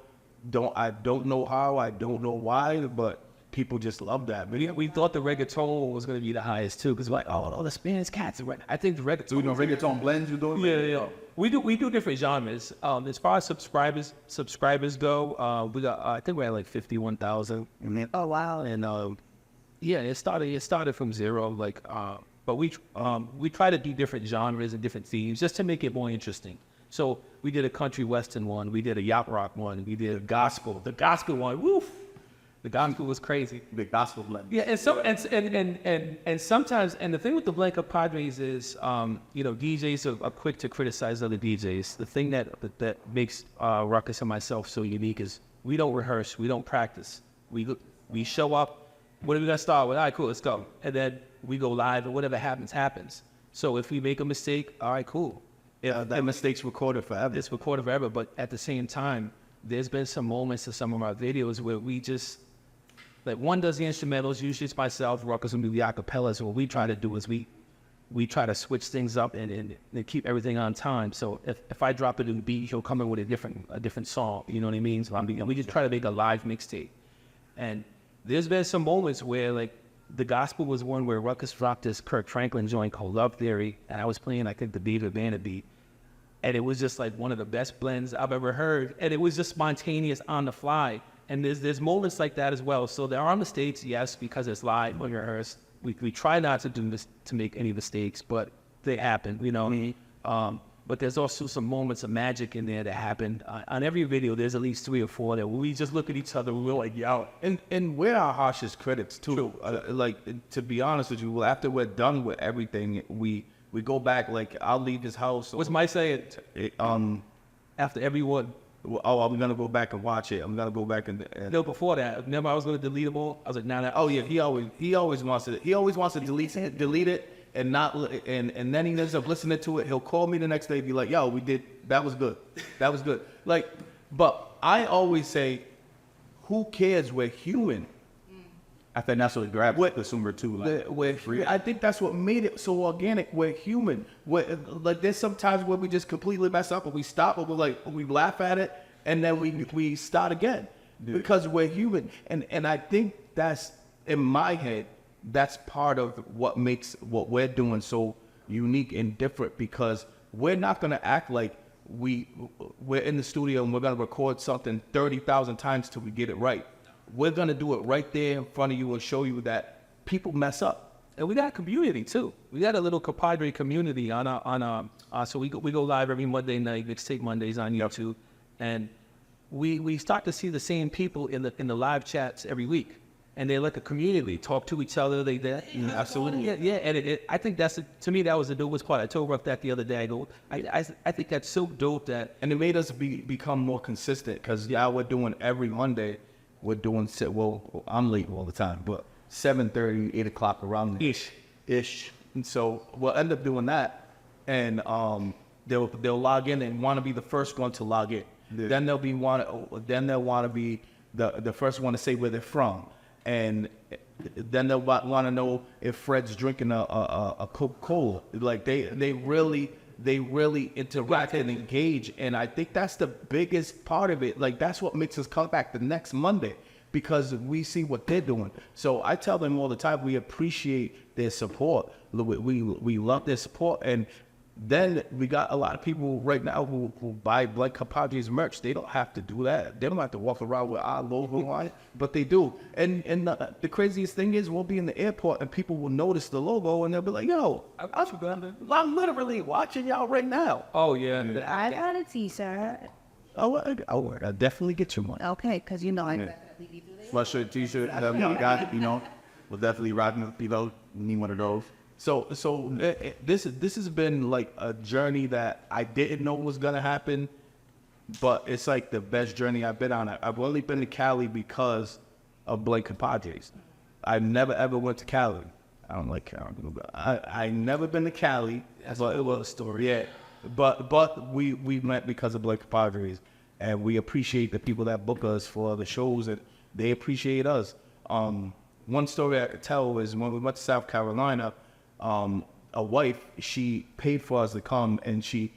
I don't know how, I don't know why, but people just love that video. We thought the reggaeton was going to be the highest too, because we're like, oh, the Spanish cats are right. I think the reggaeton. So reggaeton blends you're doing? Yeah. We do different genres. As far as subscribers go, we got I think we're at like 51,000. Oh wow! And it started from 0. But we try to do different genres and different themes just to make it more interesting. So we did a country western one, we did a yacht rock one, we did a gospel. The gospel one, woof! The gospel was crazy. The gospel blend. Yeah, and sometimes the thing with the Blend Compadres is, DJs are quick to criticize other DJs. The thing that makes Rukiz and myself so unique is we don't rehearse, we don't practice. We show up. What are we gonna start with? All right, cool, let's go. And then we go live, and whatever happens, happens. So if we make a mistake, all right, cool. That mistake's recorded forever. It's recorded forever, but at the same time, there's been some moments in some of our videos where we just, like one does the instrumentals, usually it's myself, Rukiz will do the acapellas. What we try to do is we try to switch things up and keep everything on time. So if I drop a new beat, he'll come in with a different song, you know what I mean? So we just try to make a live mixtape. And there's been some moments where like the gospel was one where Rukiz dropped this Kirk Franklin joint called Love Theory, and I was playing, I think, the David Banner beat. And it was just like one of the best blends I've ever heard. And it was just spontaneous on the fly. And there's moments like that as well. So there are mistakes, yes, because it's live or rehearsed. We try not to do this to make any mistakes, but they happen, you know. But there's also some moments of magic in there that happen. On every video, there's at least 3 or 4 that we just look at each other and we're like, yo. And we're our harshest critics too. Like, to be honest with you, after we're done with everything, we go back, like, I'll leave his house. What's my saying? After everyone. Oh, I'm gonna go back and watch it. I'm gonna go back and no, before that, remember I was gonna delete them all. I was like, nah. Oh yeah, he always wants to delete it and not, and then he ends up listening to it. He'll call me the next day and be like, yo, that was good. Like, but I always say, who cares? We're human. I think that's what grabs the consumer too. Like, I think that's what made it so organic. We're human. Like, there's sometimes where we just completely mess up and we stop and we laugh at it and then we start again because we're human. And I think that's, in my head, that's part of what makes what we're doing so unique and different, because we're not gonna act like we're in the studio and we're gonna record something 30,000 times till we get it right. We're going to do it right there in front of you and show you that people mess up. And we got a community too. We got a little compadre community so we go live every Monday night, Mixtape Mondays on YouTube. And we start to see the same people in the live chats every week. And they're like a community, talk to each other. Absolutely. Yeah. And I think to me, that was the dopest part. I told Ruck that the other day. I think that's so dope that. And it made us become more consistent, because we're doing every Monday. We're doing, I'm late all the time, but 7:30, 8 o'clock around ish. And so we'll end up doing that, and they'll log in and want to be the first one to log in. Yeah. Then they'll want to be the first one to say where they're from, and then they'll want to know if Fred's drinking a Coca-Cola. Like, they really interact and engage, and I think that's the biggest part of it. Like, that's what makes us come back the next Monday, because we see what they're doing. So I tell them all the time, we appreciate their support. We love their support. And then we got a lot of people right now who buy Blend Compadres merch. They don't have to do that. They don't have to walk around with our logo on it, but they do. And the craziest thing is, we'll be in the airport and people will notice the logo and they'll be like, yo, I'm literally watching y'all right now. Oh, yeah. I got a t-shirt. I'll definitely get you one. Okay, because I definitely do that. Sweatshirt, t-shirt, we'll definitely rock them. Need one of those. So this has been like a journey that I didn't know was gonna happen, but it's like the best journey I've been on. I've only been to Cali because of Blend Compadres. I never ever went to Cali. I don't like Cali. I never been to Cali. That's a little story. Yeah, but we met because of Blend Compadres, and we appreciate the people that book us for the shows, and they appreciate us. One story I could tell is when we went to South Carolina. A wife, she paid for us to come, and she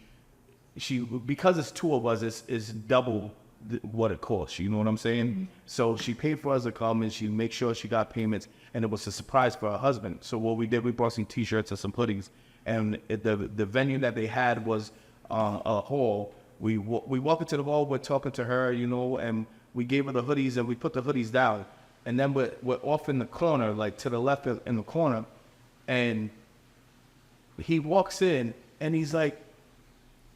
because it's 2 of us, it's double what it costs. You know what I'm saying? Mm-hmm. So she paid for us to come, and she made sure she got payments, and it was a surprise for her husband. So what we did, we brought some T-shirts and some hoodies, and the venue that they had was a hall. We walk into the hall, we're talking to her, and we gave her the hoodies, and we put the hoodies down, and then we're off in the corner, like to the left in the corner. And he walks in and he's like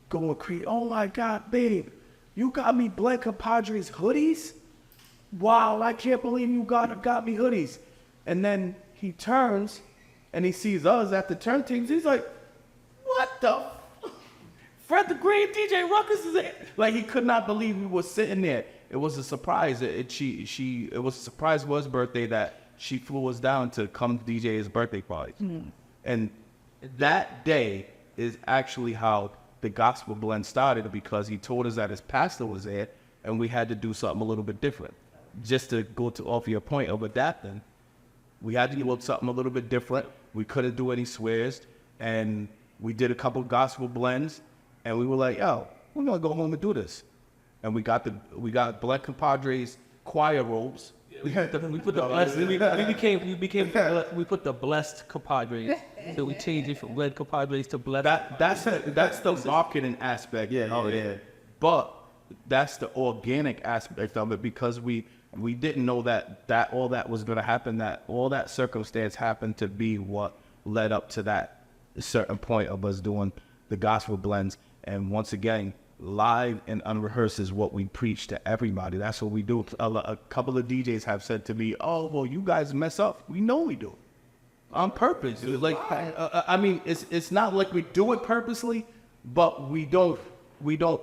going crazy. Oh my God, babe, you got me Blend Compadres hoodies? Wow, I can't believe you got me hoodies. And then he turns and he sees us at the turntables. He's like, what the? Fred the Great, DJ Rukiz is there. Like, he could not believe we were sitting there. It was a surprise. It was a surprise for his birthday that she flew us down to come DJ his birthday party. Mm-hmm. And that day is actually how the gospel blend started, because he told us that his pastor was there and we had to do something a little bit different. Just to go to off your point of adapting, we had to do something a little bit different. We couldn't do any swears, and we did a couple gospel blends, and we were like, yo, we're gonna go home and do this. And we got Blend Compadres choir robes. We put the blessed. We put the blessed compadres. So we changed it from Blend Compadres to blessed. That's the marketing aspect. Yeah. But that's the organic aspect of it, because we didn't know that all that was going to happen. That all that circumstance happened to be what led up to that certain point of us doing the gospel blends. And once again, live and unrehearsed is what we preach to everybody. That's what we do. A couple of DJs have said to me, "Oh, well, you guys mess up." We know we do, on purpose. Like, I mean, it's not like we do it purposely, but we don't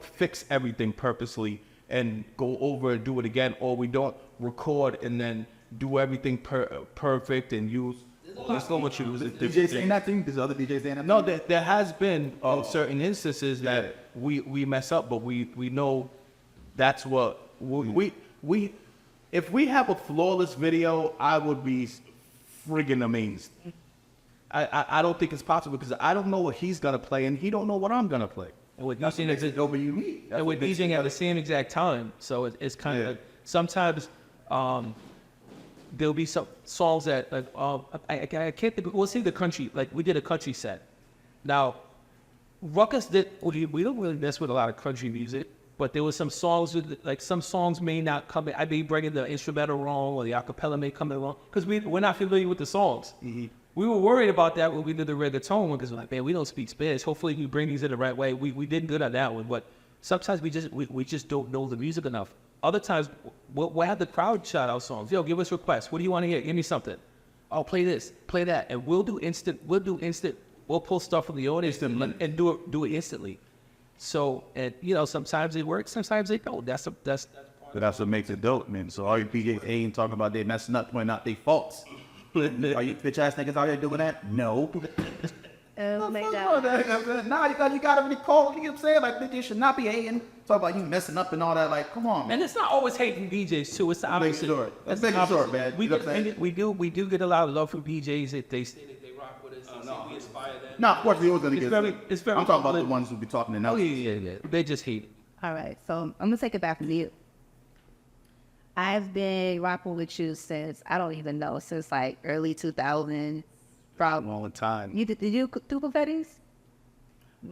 fix everything purposely and go over and do it again, or we don't record and then do everything perfect and use. That's not what you use. DJs saying that thing? There's other DJs saying that? No, there has been certain instances that we mess up, but we know that's what we if we have a flawless video, I would be friggin' amazed. I don't think it's possible, because I don't know what he's gonna play and he don't know what I'm gonna play. And with DJing at the same exact time, so it's kind of sometimes there'll be some songs that like I can't think. We'll see the country, like we did a country set. Now, Rukiz did. We don't really mess with a lot of country music, but there was some songs like some songs may not come in. I may bring in the instrumental wrong, or the acapella may come in wrong, because we're not familiar with the songs. Mm-hmm. We were worried about that when we did the reggaeton one, because we're like, man, we don't speak Spanish. Hopefully we bring these in the right way. We did good on that one, but sometimes we just don't know the music enough. Other times we'll have the crowd shout out songs. Yo, give us requests. What do you want to hear? Give me something. I'll play this, play that, and we'll do instant. We'll pull stuff from the audience and do it instantly. So, and you know, sometimes it works, sometimes it don't. That's what makes it dope, man. So all you DJs ain't talking about they messing up, pointing out their faults. Are you bitch ass niggas out here doing that? No. Oh my God. Nah, you gotta really call. You know what I'm saying? Like, bitch, should not be hating. Talk about you messing up and all that. Like, come on, man. And it's not always hating DJs too. It's the opposite. Let's make it short, man. We do get a lot of love from DJs if they say that they rock with us. We inspire them. No, of course we always gonna get. It's very. I'm talking about the ones who be talking to now. Oh yeah. They just hate it. All right, so I'm gonna take it back from you. I've been rocking with you since I don't even know, since like early 2000s. From all the time. Did you do confettis?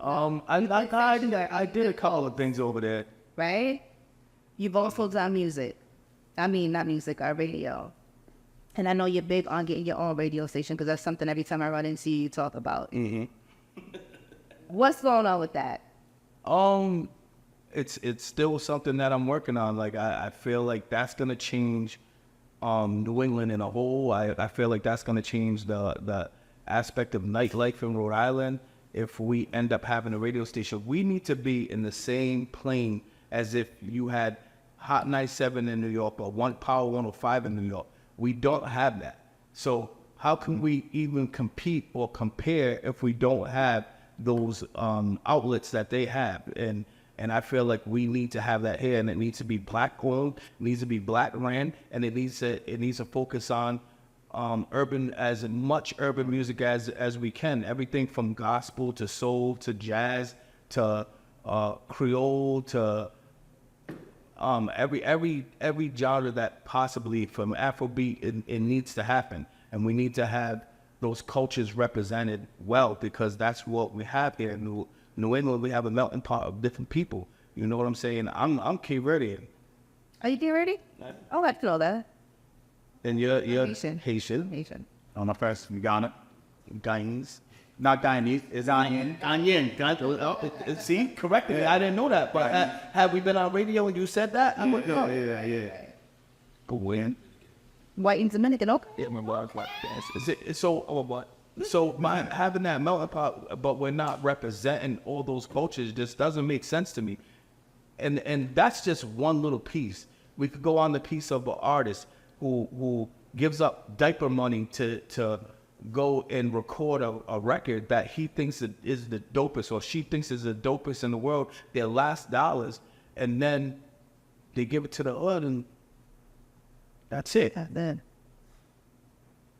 I did a couple of things over there. Right? You've also done music. I mean, not music, radio. And I know you're big on getting your own radio station, because that's something every time I run into you talk about. Mm-hmm. What's going on with that? It's still something that I'm working on. Like I feel like that's gonna change New England in a whole. I feel like that's gonna change the aspect of nightlife in Rhode Island. If we end up having a radio station, we need to be in the same plane as if you had Hot 97 in New York or Power 105 in New York. We don't have that. So how can we even compete or compare if we don't have those outlets that they have? And I feel like we need to have that here, and it needs to be black owned, it needs to be black ran, and it needs to focus on urban, as much urban music as we can. Everything from gospel to soul to jazz to Creole to every genre that possibly, from Afrobeat, it needs to happen, and we need to have those cultures represented well, because that's what we have here in New England. We have a melting pot of different people. You know what I'm saying? I'm Cape Verdean. Are you ready? Oh, I know that. And you're Haitian. Haitian. On the first, from Ghana. Guyanese. Not Guyanese, it's Ghanaian. See, corrected me. I didn't know that. But have we been on radio and you said that? I would know. Yeah. But when? White and Dominican, okay. Yeah, my wife. So having that melting pot, but we're not representing all those cultures, just doesn't make sense to me. And that's just one little piece. We could go on the piece of an artist who gives up diaper money to go and record a record that he thinks is the dopest or she thinks is the dopest in the world, their last dollars, and then they give it to the hood and that's it. Then.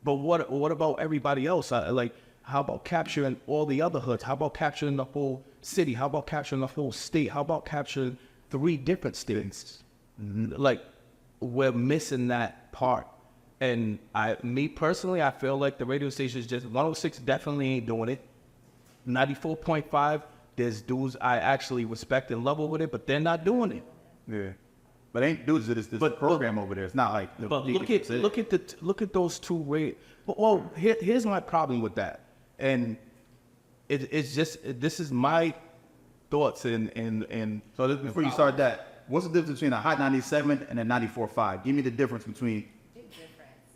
But what about everybody else? Like, how about capturing all the other hoods? How about capturing the whole city? How about capturing the whole state? How about capturing 3 different states? Like, we're missing that part. And me personally, I feel like the radio station is just 106 definitely ain't doing it. 94.5, there's dudes I actually respect and love over there, but they're not doing it. Yeah. But ain't dudes this program over there. It's not like. But look at those 2 rate. Well, here's my problem with that, and it's just this is my thoughts and So before you start that, what's the difference between a Hot 97 and a 94.5? Give me the difference between.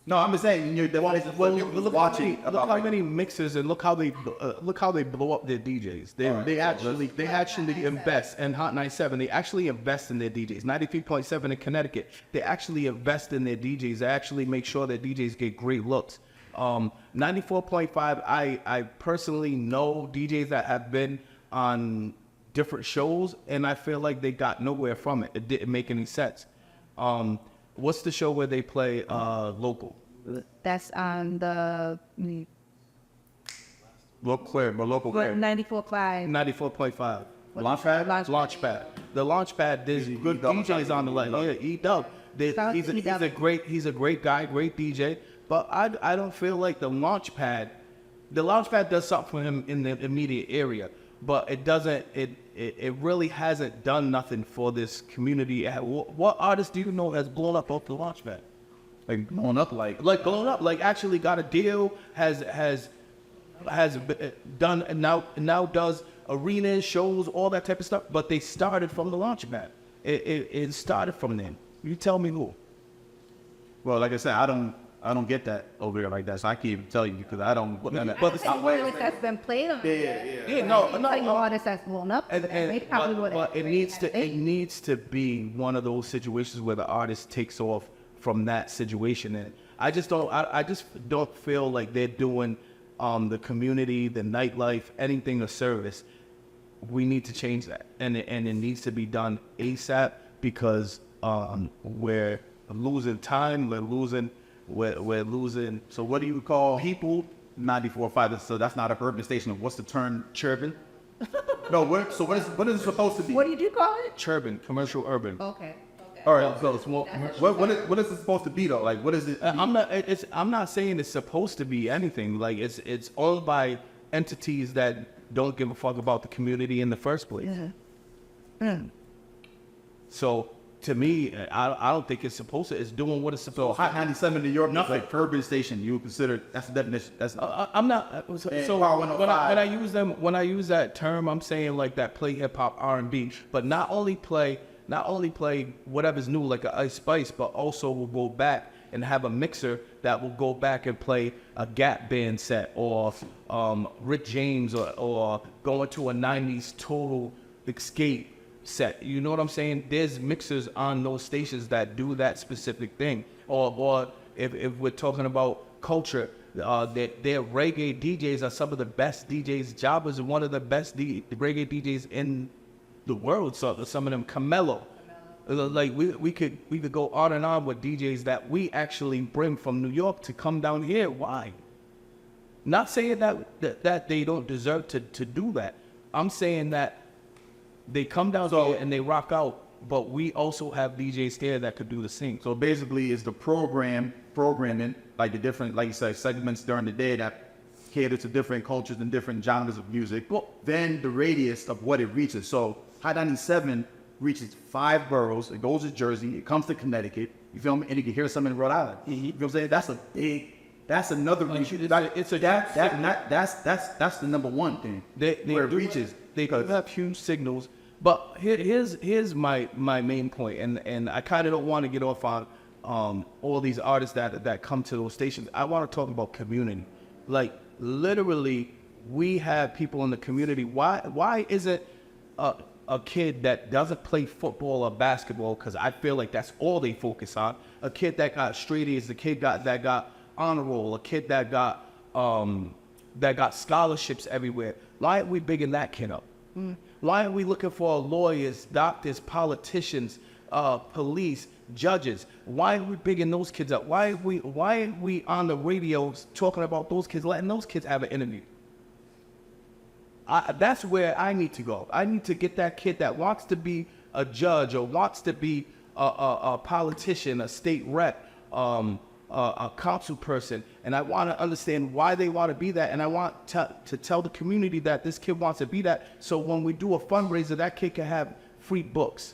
No, I'm just saying you're look how many mixers and look how they blow up their DJs. They actually invest in Hot 97. They actually invest in their DJs. 93.7 in Connecticut. They actually invest in their DJs. They actually make sure that DJs get great looks. 94.5. I personally know DJs that have been on different shows, and I feel like they got nowhere from it. It didn't make any sense. What's the show where they play local? That's on the local clear. 94.5. 94.5. Launchpad? Launchpad. The Launchpad, there's good DJs on the line. Yeah, E-Dub. He's a great guy, great DJ. But I don't feel like the Launchpad does something for him in the immediate area. But it doesn't, it really hasn't done nothing for this community. What artist do you know has blown up off the Launchpad? Like blown up, like blown up, like actually got a deal, has done, and now does arenas, shows, all that type of stuff. But they started from the Launchpad. It started from then. You tell me who. Well, like I said, I don't get that over there like that, so I can't even tell you because I don't. But it's not artist that's been played on. Yeah. No. Artist that's blown up. But it needs to be one of those situations where the artist takes off from that situation, and I just don't feel like they're doing the community, the nightlife, anything of service. We need to change that, and it needs to be done ASAP because we're losing time. We're losing. So what do you call people 94.5? So that's not a urban station. What's the term? Churban? No. What is it supposed to be? What do you call it? Churban, commercial urban. Okay. All right. So what is it supposed to be though? Like what is it? I'm not saying it's supposed to be anything. Like it's owned by entities that don't give a fuck about the community in the first place. So to me, I don't think it's supposed to. It's doing what it's supposed to. Hot 97 New York, nothing. Like urban station. You would consider that's the definition. That's I'm not. So when I use that term, I'm saying like that play hip hop R&B, but not only play whatever's new like a Ice Spice, but also will go back and have a mixer that will go back and play a Gap Band set or Rick James or going to a 90s Total Escape set. You know what I'm saying? There's mixers on those stations that do that specific thing. Or if we're talking about culture, their reggae DJs are some of the best DJs. Jabba's is one of the best reggae DJs in the world. So some of them, Camelo. Like we could go on and on with DJs that we actually bring from New York to come down here. Why? Not saying that they don't deserve to do that. I'm saying that they come down here and they rock out, but we also have DJs here that could do the same. So basically, it's the programming, like the different, like you said, segments during the day that cater to different cultures and different genres of music. Well, then the radius of what it reaches. So Hot 97 reaches 5 boroughs. It goes to Jersey. It comes to Connecticut. You feel me? And you can hear something in Rhode Island. You know what I'm saying? That's a big. That's another reach. That's the number one thing. Where it reaches. They do have huge signals. But here's my main point, and I kind of don't want to get off on all these artists that come to those stations. I want to talk about community. Like literally, we have people in the community. Why isn't a kid that doesn't play football or basketball, because I feel like that's all they focus on, a kid that got straight A's, a kid that got honor roll, a kid that got that got scholarships everywhere. Why aren't we bigging that kid up? Why aren't we looking for lawyers, doctors, politicians, police, judges? Why are we bigging those kids up? Why are we on the radio talking about those kids, letting those kids have an interview? That's where I need to go. I need to get that kid that wants to be a judge or wants to be a politician, a state rep, a council person, and I want to understand why they want to be that, and I want to tell the community that this kid wants to be that, so when we do a fundraiser, that kid can have free books,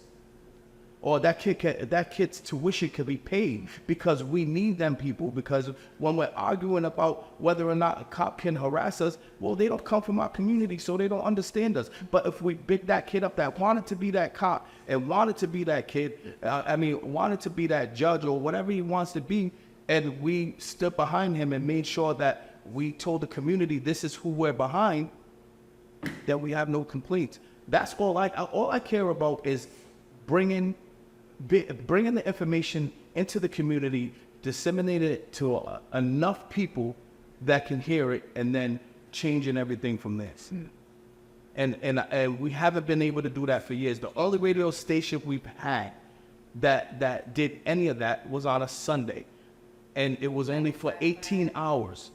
or that kid's tuition can be paid, because we need them people, because when we're arguing about whether or not a cop can harass us, well, they don't come from our community, so they don't understand us. But if we big that kid up that wanted to be that cop and wanted to be that kid, wanted to be that judge or whatever he wants to be, and we stood behind him and made sure that we told the community this is who we're behind, then we have no complaints. That's all I care about is bringing the information into the community, disseminate it to enough people that can hear it, and then changing everything from this. And we haven't been able to do that for years. The only radio station we've had that did any of that was on a Sunday. And it was only for 18 hours.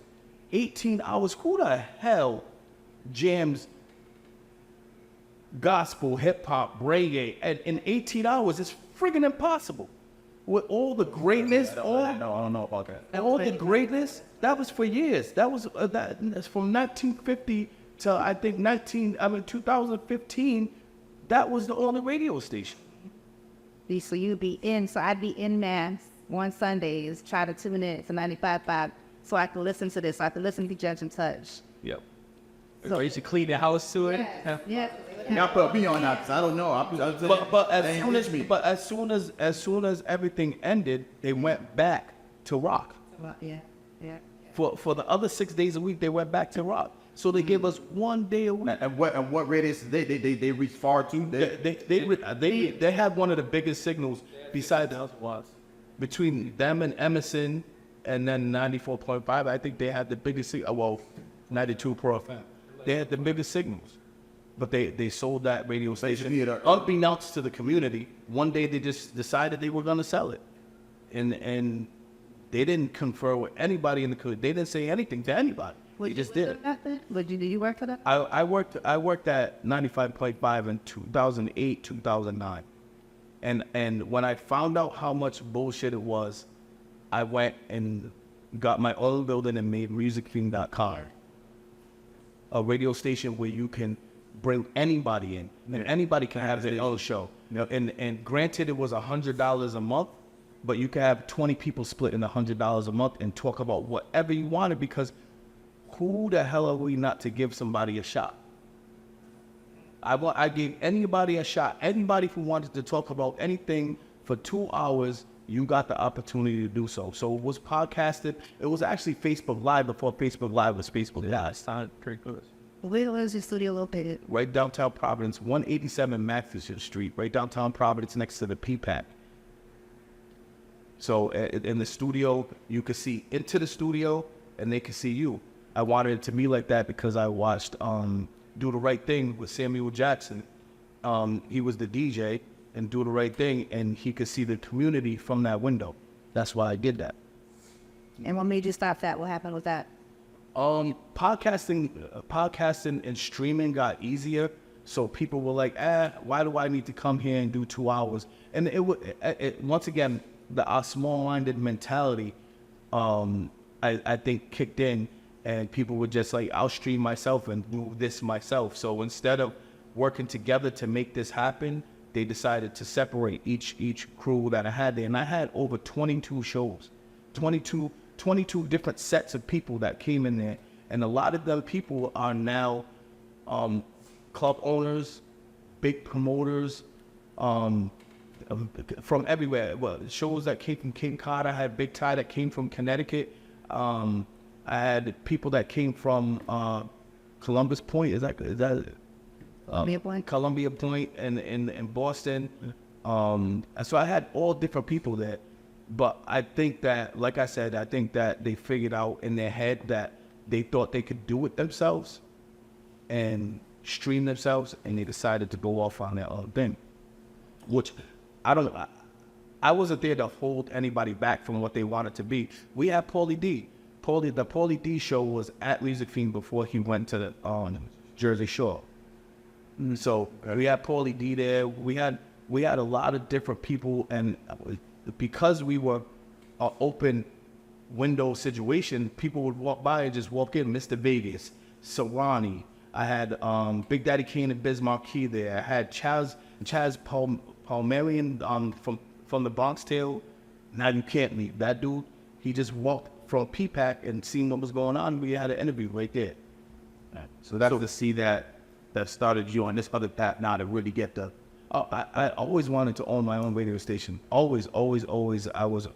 18 hours? Who the hell jams gospel, hip-hop, reggae in 18 hours? It's friggin' impossible. With all the greatness, I don't know about that. and all the greatness, that was for years. That's from 1950 to I think 2015. That was the only radio station. So you'd be in, so I'd be in mass on Sundays, try to tune in to 95.5 so I can listen to this, so I can listen to Judge and Touch. Yep. So you should clean the house to it. Yeah. Y'all put me on that because I don't know. But as soon as everything ended, they went back to rock. Yeah. For the other 6 days a week, they went back to rock. So they gave us 1 day a week. And what radius they reach far too? They had one of the biggest signals besides was between them and Emerson, and then 94.5. I think they had the biggest signal. Well, 92 Pro FM. They had the biggest signals, but they sold that radio station unbeknownst to the community. One day they just decided they were going to sell it, and they didn't confer with anybody in the community. They didn't say anything to anybody. They just did it. Did you work for that? I worked at 95.5 in 2008, 2009. And when I found out how much bullshit it was, I went and got my own building and made musicfiend.com, a radio station where you can bring anybody in, and anybody can have their own show. Yep. And granted, it was $100 a month, but you can have 20 people split in $100 a month and talk about whatever you wanted, because who the hell are we not to give somebody a shot? I gave anybody a shot. Anybody who wanted to talk about anything for 2 hours, you got the opportunity to do so. So it was podcasted. It was actually Facebook Live before Facebook Live was Facebook Live. Where was your studio located? Right downtown Providence, 187 Maxfield Street, right downtown Providence, next to the PPAC. So in the studio, you could see into the studio, and they could see you. I wanted it to be like that because I watched Do the Right Thing with Samuel Jackson. He was the DJ, and Do the Right Thing, and he could see the community from that window. That's why I did that. And what made you stop that? What happened with that? Podcasting and streaming got easier, so people were like, why do I need to come here and do 2 hours? And once again, our small-minded mentality, I think kicked in, and people were just like, I'll stream myself and do this myself. So instead of working together to make this happen, they decided to separate each crew that I had there. And I had over 22 shows, 22 different sets of people that came in there. And a lot of them people are now club owners, big promoters, from everywhere. Well, shows that came from Cape Cod. I had Big Ty that came from Connecticut. I had people that came from Columbus Point. Is that Columbia Point? Columbia Point in Boston. So I had all different people there. But I think that, like I said, I think that they figured out in their head that they thought they could do it themselves and stream themselves, and they decided to go off on their own thing, which I wasn't there to hold anybody back from what they wanted to be. We had Paulie D. The Paulie D show was at Music Fiend before he went to the Jersey Shore. So we had Paulie D there. We had a lot of different people, and because we were an open window situation, people would walk by and just walk in. Mr. Vegas, Serrani. I had Big Daddy Kane and Biz Marquis there. I had Chaz Palmerian from the Bronx Tale. Now You Can't Leave. That dude, he just walked from P-Pack and seen what was going on. We had an interview right there. So that's to see that started you on this other path now to really get the... I always wanted to own my own radio station. Always. I was...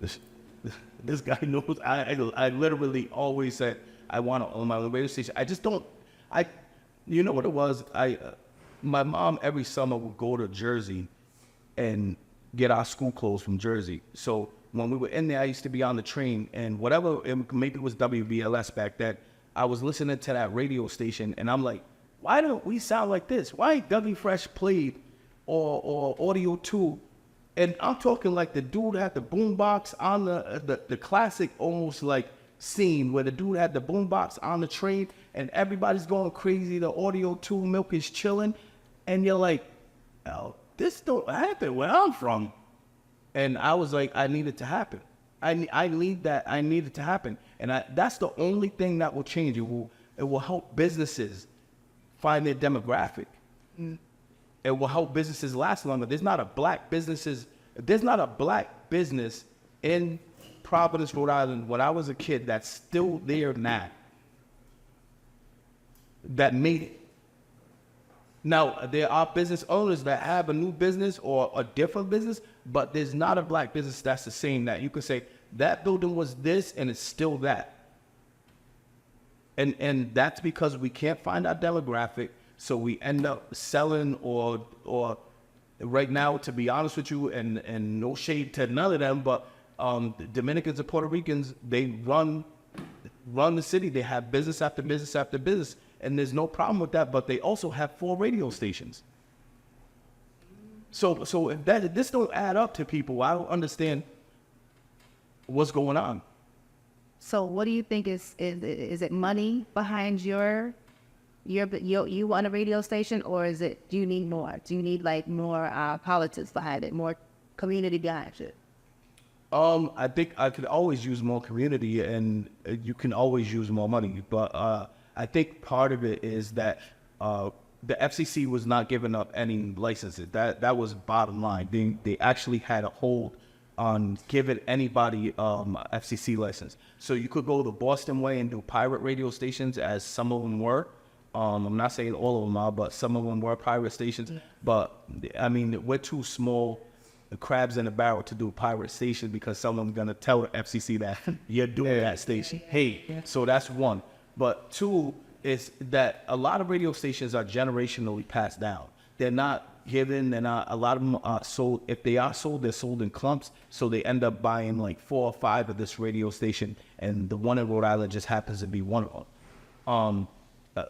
This guy knows. I literally always said, I want to own my own radio station. I just don't... You know what it was? My mom every summer would go to Jersey and get our school clothes from Jersey. So when we were in there, I used to be on the train, and whatever, maybe it was WBLS back then, I was listening to that radio station, and I'm like, why don't we sound like this? Why ain't Dougie Fresh played or Audio 2? And I'm talking like the dude had the boombox on the classic almost like scene where the dude had the boombox on the train and everybody's going crazy. The Audio 2 milk is chilling. And you're like, oh, this don't happen where I'm from. And I was like, I need it to happen. I need that. I need it to happen. And that's the only thing that will change. It will help businesses find their demographic. It will help businesses last longer. There's not a black business in Providence, Rhode Island, when I was a kid, that's still there now, that made it. Now, there are business owners that have a new business or a different business, but there's not a black business that's the same, that you could say, that building was this and it's still that. And that's because we can't find our demographic, so we end up selling or right now, to be honest with you, and no shade to none of them, but the Dominicans and Puerto Ricans, they run the city. They have business after business after business, and there's no problem with that, but they also have 4 radio stations. So if this don't add up to people, I don't understand what's going on. So what do you think is it money behind you on a radio station, or do you need more? Do you need like more politics behind it, more community behind it? I think I could always use more community, and you can always use more money. But I think part of it is that the FCC was not giving up any licenses. That was bottom line. They actually had a hold on giving anybody FCC license. So you could go the Boston way and do pirate radio stations, as some of them were. I'm not saying all of them are, but some of them were pirate stations. But I mean, we're too small, the crabs in the barrel, to do pirate stations, because someone's gonna tell the FCC that you're doing that station. Hey, so that's one. But 2 is that a lot of radio stations are generationally passed down. They're not given, a lot of them are sold. If they are sold, they're sold in clumps. So they end up buying like 4 or 5 of this radio station, and the one in Rhode Island just happens to be one of them.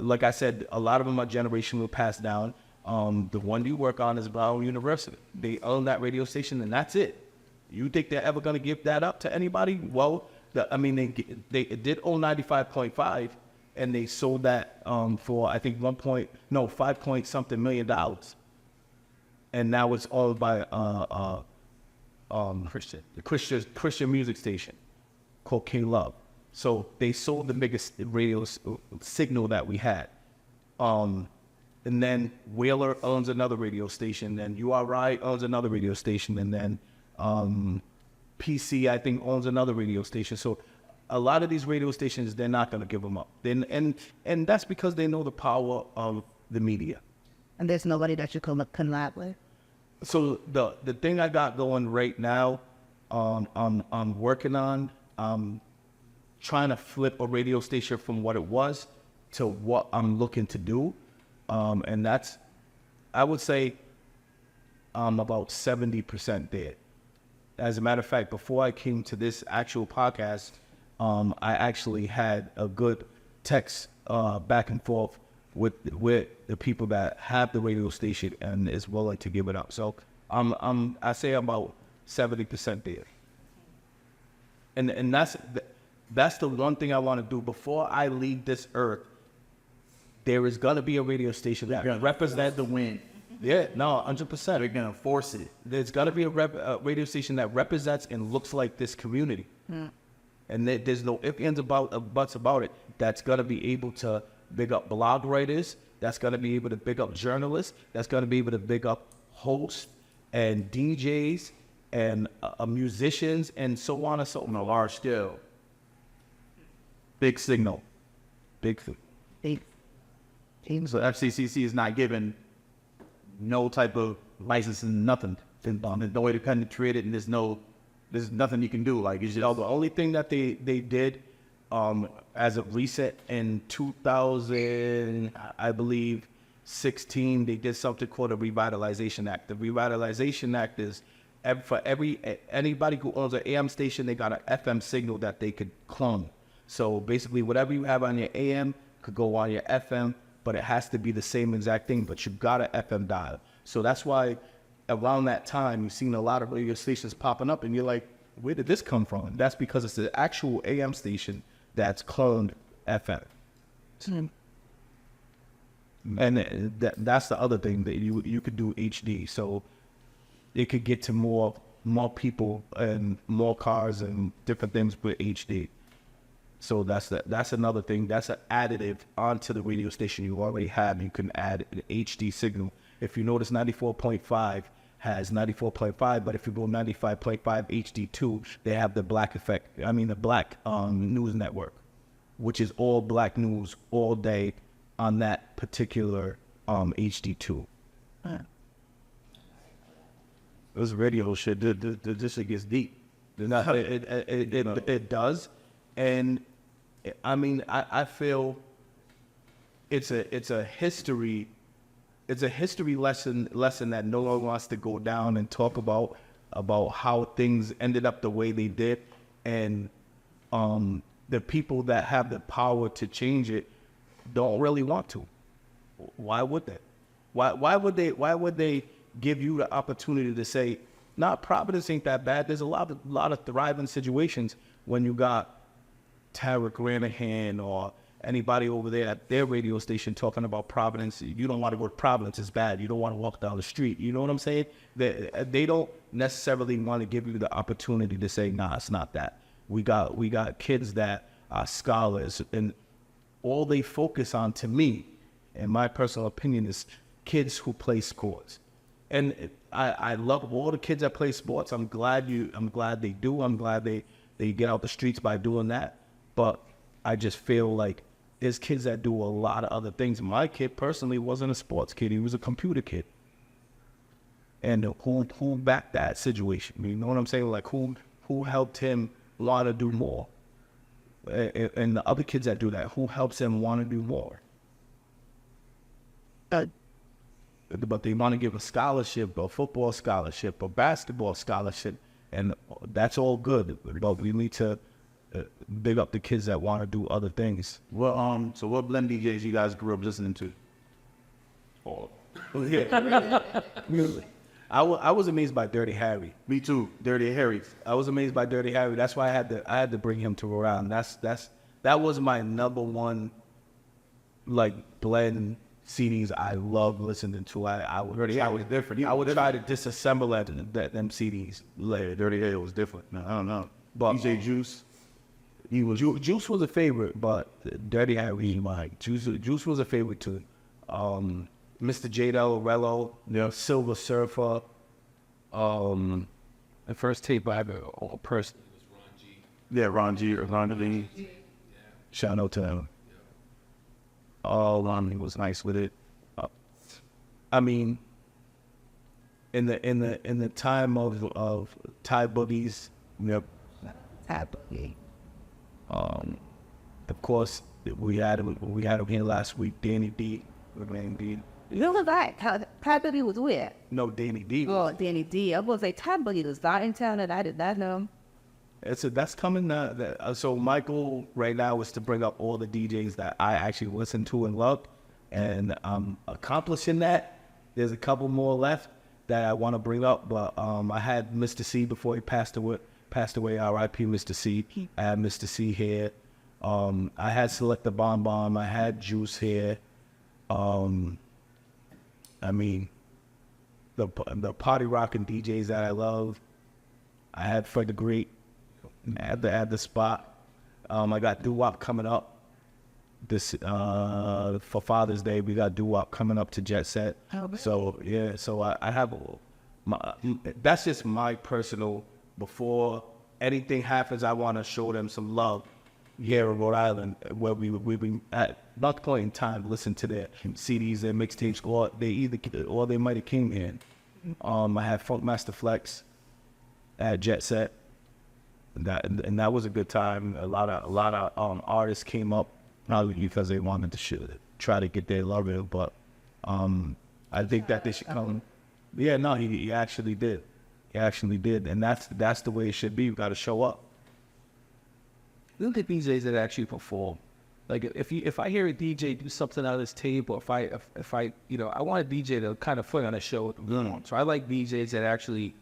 Like I said, a lot of them are generationally passed down. The one you work on is Brown University. They own that radio station, and that's it. You think they're ever going to give that up to anybody? Well, they did own 95.5, and they sold that for, I think, $5 million. And now it's owned by Christian music station called King Love. So they sold the biggest radio signal that we had. And then Whaler owns another radio station, then URI owns another radio station, and then PC, I think, owns another radio station. So a lot of these radio stations, they're not going to give them up. And that's because they know the power of the media. And there's nobody that you can collab with? So the thing I got going right now, I'm working on, trying to flip a radio station from what it was to what I'm looking to do. And that's, I would say, about 70% there. As a matter of fact, before I came to this actual podcast, I actually had a good text back and forth with the people that have the radio station and is willing to give it up. So I say about 70% there. And that's the one thing I want to do before I leave this earth. There is gonna be a radio station that represents the win. Yeah, no, 100%. They're gonna force it. There's got to be a radio station that represents and looks like this community. And there's no ifs, ands, buts about it. That's going to be able to big up blog writers. That's going to be able to big up journalists. That's going to be able to big up hosts and DJs and musicians and so on and so on. On a large scale. Big signal. Big. So FCCC is not giving no type of licensing, nothing. There's no way to penetrate it, and there's nothing you can do. Like, it's just, The only thing that they did as of recent in 2000, I believe, 16, they did something called a Revitalization Act. The Revitalization Act is for anybody who owns an AM station, they got an FM signal that they could clone. So basically, whatever you have on your AM could go on your FM, but it has to be the same exact thing, but you got an FM dial. So that's why around that time, you've seen a lot of radio stations popping up, and you're like, where did this come from? That's because it's the actual AM station that's cloned FM. And that's the other thing, that you could do HD, so it could get to more people and more cars and different things with HD. So that's another thing. That's an additive onto the radio station you already have. You can add an HD signal. If you notice, 94.5 has 94.5, but if you go 95.5 HD2, they have the black effect. I mean, the black news network, which is all black news all day on that particular HD2. This radio shit, this shit gets deep. It does. And I mean, I feel it's a history lesson that no one wants to go down and talk about how things ended up the way they did, and the people that have the power to change it don't really want to. Why would they? Why would they give you the opportunity to say, nah, Providence ain't that bad? There's a lot of thriving situations when you got Tara Granahan or anybody over there at their radio station talking about Providence. You don't want to go to Providence, it's bad. You don't want to walk down the street. You know what I'm saying? They don't necessarily want to give you the opportunity to say, nah, it's not that. We got kids that are scholars, and all they focus on, to me, in my personal opinion, is kids who play sports. And I love all the kids that play sports. I'm glad they do. I'm glad they get out the streets by doing that. But I just feel like there's kids that do a lot of other things. My kid personally wasn't a sports kid. He was a computer kid. And who backed that situation? You know what I'm saying? Like, who helped him want to do more? And the other kids that do that, who helps them want to do more? But they want to give a scholarship, a football scholarship, a basketball scholarship, and that's all good. But we need to big up the kids that want to do other things. Well, so what Blend DJs you guys grew up listening to? Oh, yeah. I was amazed by Dirty Harry. Me too, Dirty Harry. I was amazed by Dirty Harry. That's why I had to bring him to Rhode Island. That was my number one, like, Blend CDs I love listening to. I would Dirty Harry was different. I would try to disassemble them CDs later. Dirty Harry was different. No, I don't know. But DJ Juice. Juice was a favorite, but Dirty Harry, Juice was a favorite too. Mr. J. Del Rello, Silver Surfer. The first tape I ever personally was Ron G. Yeah, Ron G. or Ron G. Yeah. Shout out to him. He was nice with it. I mean, in the time of Ty Boogies, Ty Boogie. Of course, we had him here last week. Danny D. You was that? Ty Boogie was where? No, Danny D. Oh, Danny D. I was gonna say Ty Boogie was not in town, and I did not know. That's coming. So my goal right now is to bring up all the DJs that I actually listen to and love, and accomplishing that. There's a couple more left that I want to bring up, but I had Mr. C before he passed away. R.I.P. Mr. C. I had Mr. C here. I had Select the Bomb Bomb. I had Juice here. I mean, the party rocking DJs that I love. I had Fred the Great at the spot. I got doo-wop coming up this for Father's Day. We got doo-wop coming up to Jet Set. So yeah, so I have that's just my personal. Before anything happens, I want to show them some love here in Rhode Island, where we've been at not point in time listen to their CDs and mixtapes, or they might have came in. I had Funkmaster Flex at Jet Set. That was a good time. A lot of artists came up probably because they wanted to try to get their love in, but I think that they should come. Yeah, no, he actually did. He actually did, and that's the way it should be. You got to show up. Look at DJs that actually perform. Like if I hear a DJ do something out of his tape, or if I I want a DJ to kind of put on a show. So I like DJs that actually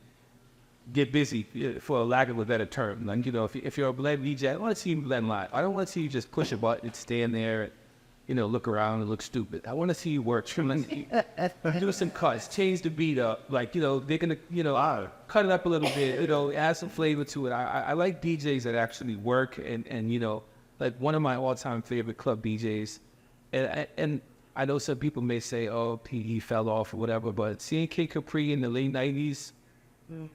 get busy, for lack of a better term. Like, if you're a blend DJ, I want to see you blend live. I don't want to see you just push a button and stand there and, look around and look stupid. I want to see you work. Do some cuts, change the beat up. Like, they're going to, cut it up a little bit, add some flavor to it. I like DJs that actually work and like one of my all-time favorite club DJs. And I know some people may say, oh, he fell off or whatever, but seeing Kid Capri in the late 90s,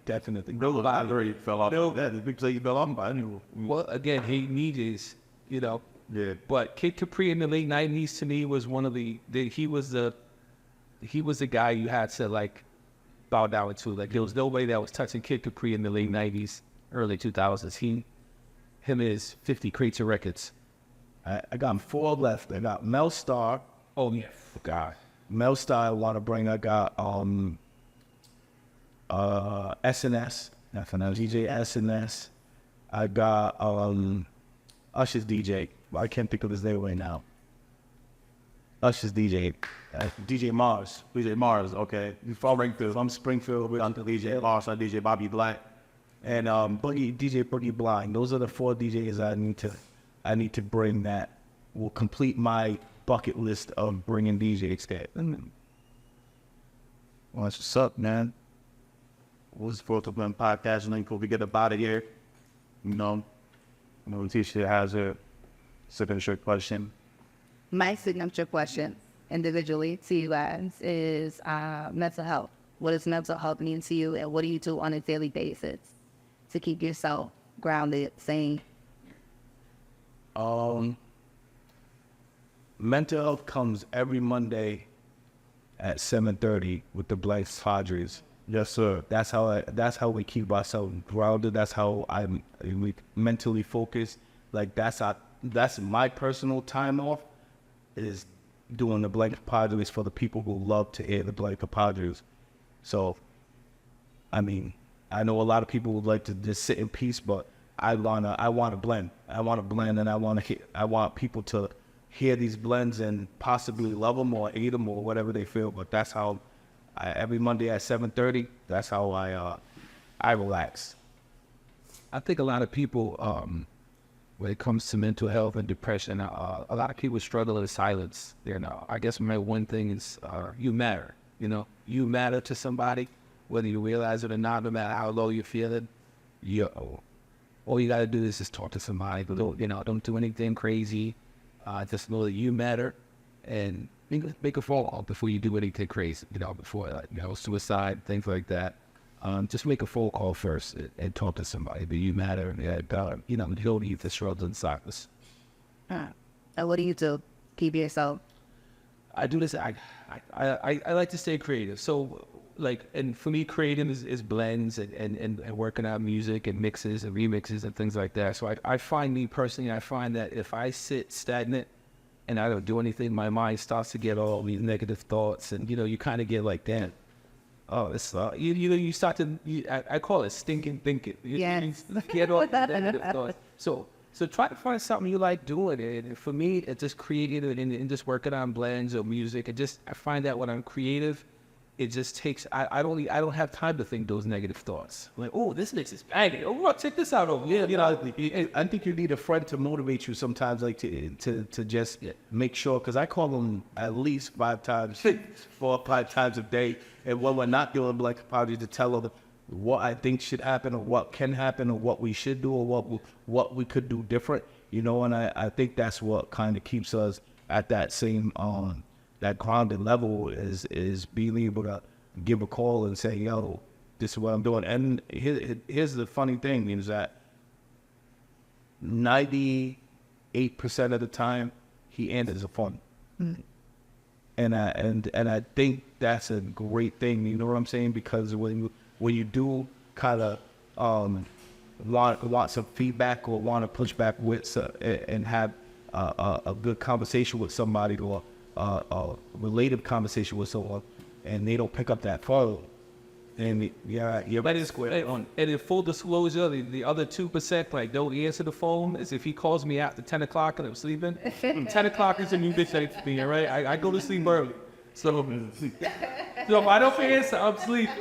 definitely. No, I already fell off. No. That people say you fell off, but I knew. Well, again, he needs, Yeah. But Kid Capri in the late 90s to me was one of he was the guy you had to like bow down to. Like there was nobody that was touching Kid Capri in the late 90s, early 2000s. Him is 50 crates of records. I got 4 left. I got Mel Star. Oh yeah, God. Mel Star I want to bring. I got SNS. DJ SNS. I got Usher's DJ. I can't think of his name right now. Usher's DJ. DJ Mars. DJ Mars, okay. You from Springfield. From Springfield. With DJ Mars, DJ Bobby Black. And DJ Boogie Blind. Those are the 4 DJs I need to bring that will complete my bucket list of bringing DJs there. Well, that's what's up, man. What's for the Blend Podcast link before we get up out of here? Tisha has a signature question. My signature question, individually to you guys, is mental health. What does mental health mean to you, and what do you do on a daily basis to keep yourself grounded, sane? Mental health comes every Monday at 7:30 with the Blend Compadres. Yes, sir. That's how we keep ourselves grounded. That's how we mentally focus. Like that's my personal time off, is doing the Blend Compadres for the people who love to hear the Blend Compadres. So, I mean, I know a lot of people would like to just sit in peace, but I want to blend. I want to blend, and I want people to hear these blends and possibly love them or hate them or whatever they feel. But that's how every Monday at 7:30. That's how I relax. I think a lot of people, when it comes to mental health and depression, a lot of people struggle in silence. I guess my one thing is you matter. You matter to somebody, whether you realize it or not. No matter how low you're feeling, all you gotta do is just talk to somebody. Don't do anything crazy. Just know that you matter, and make a phone call before you do anything crazy. Before suicide, things like that. Just make a phone call first and talk to somebody. But you matter, and you don't need to struggle in silence. And what do you do? Keep yourself. I do this. I like to stay creative. So and for me, creating is blends and working out music and mixes and remixes and things like that. So I find that if I sit stagnant and I don't do anything, my mind starts to get all these negative thoughts, and you kind of get like that. oh, it's you start to, I call it stinking thinking. Yes. You get all the negative thoughts. So try to find something you like doing. And for me, it's just creating and just working on blends or music. I find that when I'm creative, it just takes, I don't have time to think those negative thoughts. Like, oh, this mix is banging. Oh, check this out over here. You know, I think you need a friend to motivate you sometimes, like to just make sure, because I call them at least 4 or 5 times a day. And when we're not doing Blend Compadres, to tell them what I think should happen, or what can happen, or what we should do, or what we could do different, you know. And I think that's what kind of keeps us at that same that grounded level, is being able to give a call and say, yo, this is what I'm doing. And here's the funny thing, is that 98% of the time he answers the phone. And I think that's a great thing, you know what I'm saying? Because when you do kind of want some feedback or want to push back with and have a good conversation with somebody, or a related conversation with someone, and they don't pick up that phone, and you're that is great. And in full disclosure, the other 2%, like, don't answer the phone, is if he calls me after 10 o'clock and I'm sleeping. 10 o'clock is a new bitch night for me, all right? I go to sleep early. So if I don't answer, I'm sleeping.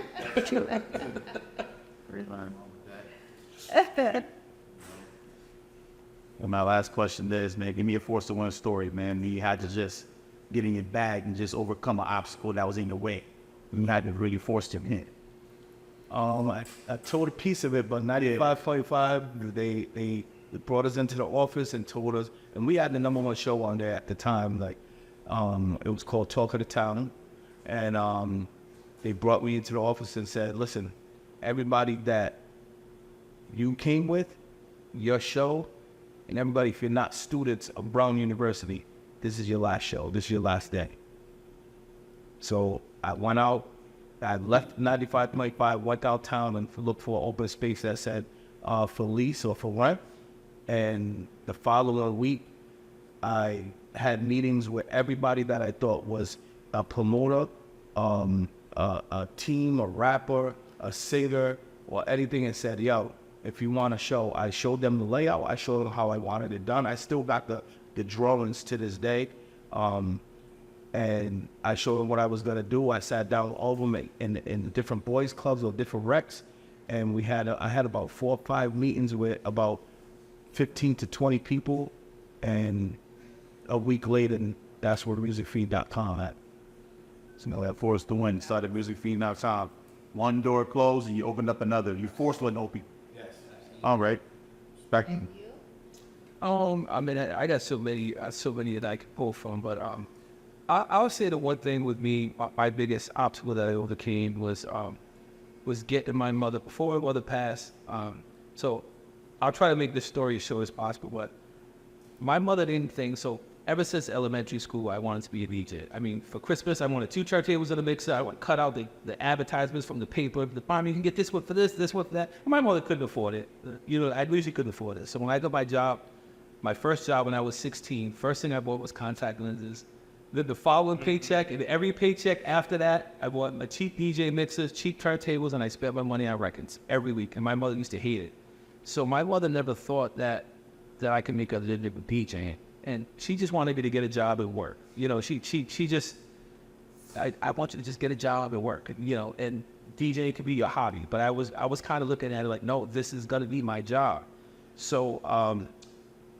And my last question is, man, give me a force to win story, man. You had to just get in your bag and just overcome an obstacle that was in your way. You had to really force him in. I told a piece of it, but 95.5, they brought us into the office and told us, and we had the #1 show on there at the time, like, it was called Talk of the Town, and they brought me into the office and said, listen, everybody that you came with, your show, and everybody, if you're not students of Brown University, this is your last show, this is your last day. So I went out, I left 95.5, went downtown and looked for an open space that said for lease or for rent. And the following week, I had meetings with everybody that I thought was a promoter, a team, a rapper, a singer, or anything, and said, yo, if you want a show, I showed them the layout, I showed them how I wanted it done. I still got the drawings to this day. And I showed them what I was gonna do. I sat down with all of them in different boys clubs or different recs, and I had about 4 or 5 meetings with about 15 to 20 people, and a week later, that's where musicfeed.com at. So now that forced to win. Started musicfeed.com. One door closed and you opened up another. You forced one open. Yes. All right. Back. I mean, I got so many that I could pull from, but I would say the one thing with me, my biggest obstacle that I overcame was getting my mother before my mother passed. So I'll try to make this story as short as possible, but my mother didn't think so. Ever since elementary school, I wanted to be a DJ. I mean, for Christmas, I wanted 2 turntables in a mixer. I would cut out the advertisements from the paper. The mom, you can get this one for this one for that. My mother couldn't afford it. You know, I usually couldn't afford it. So when I got my first job when I was 16, first thing I bought was contact lenses. Then the following paycheck, and every paycheck after that, I bought my cheap DJ mixers, cheap turntables, and I spent my money on records every week. And my mother used to hate it. So my mother never thought that I could make a living with DJing. And she just wanted me to get a job and work. You know, she just, I want you to just get a job and work. You know, and DJing could be your hobby. But I was kind of looking at it like, no, this is gonna be my job. So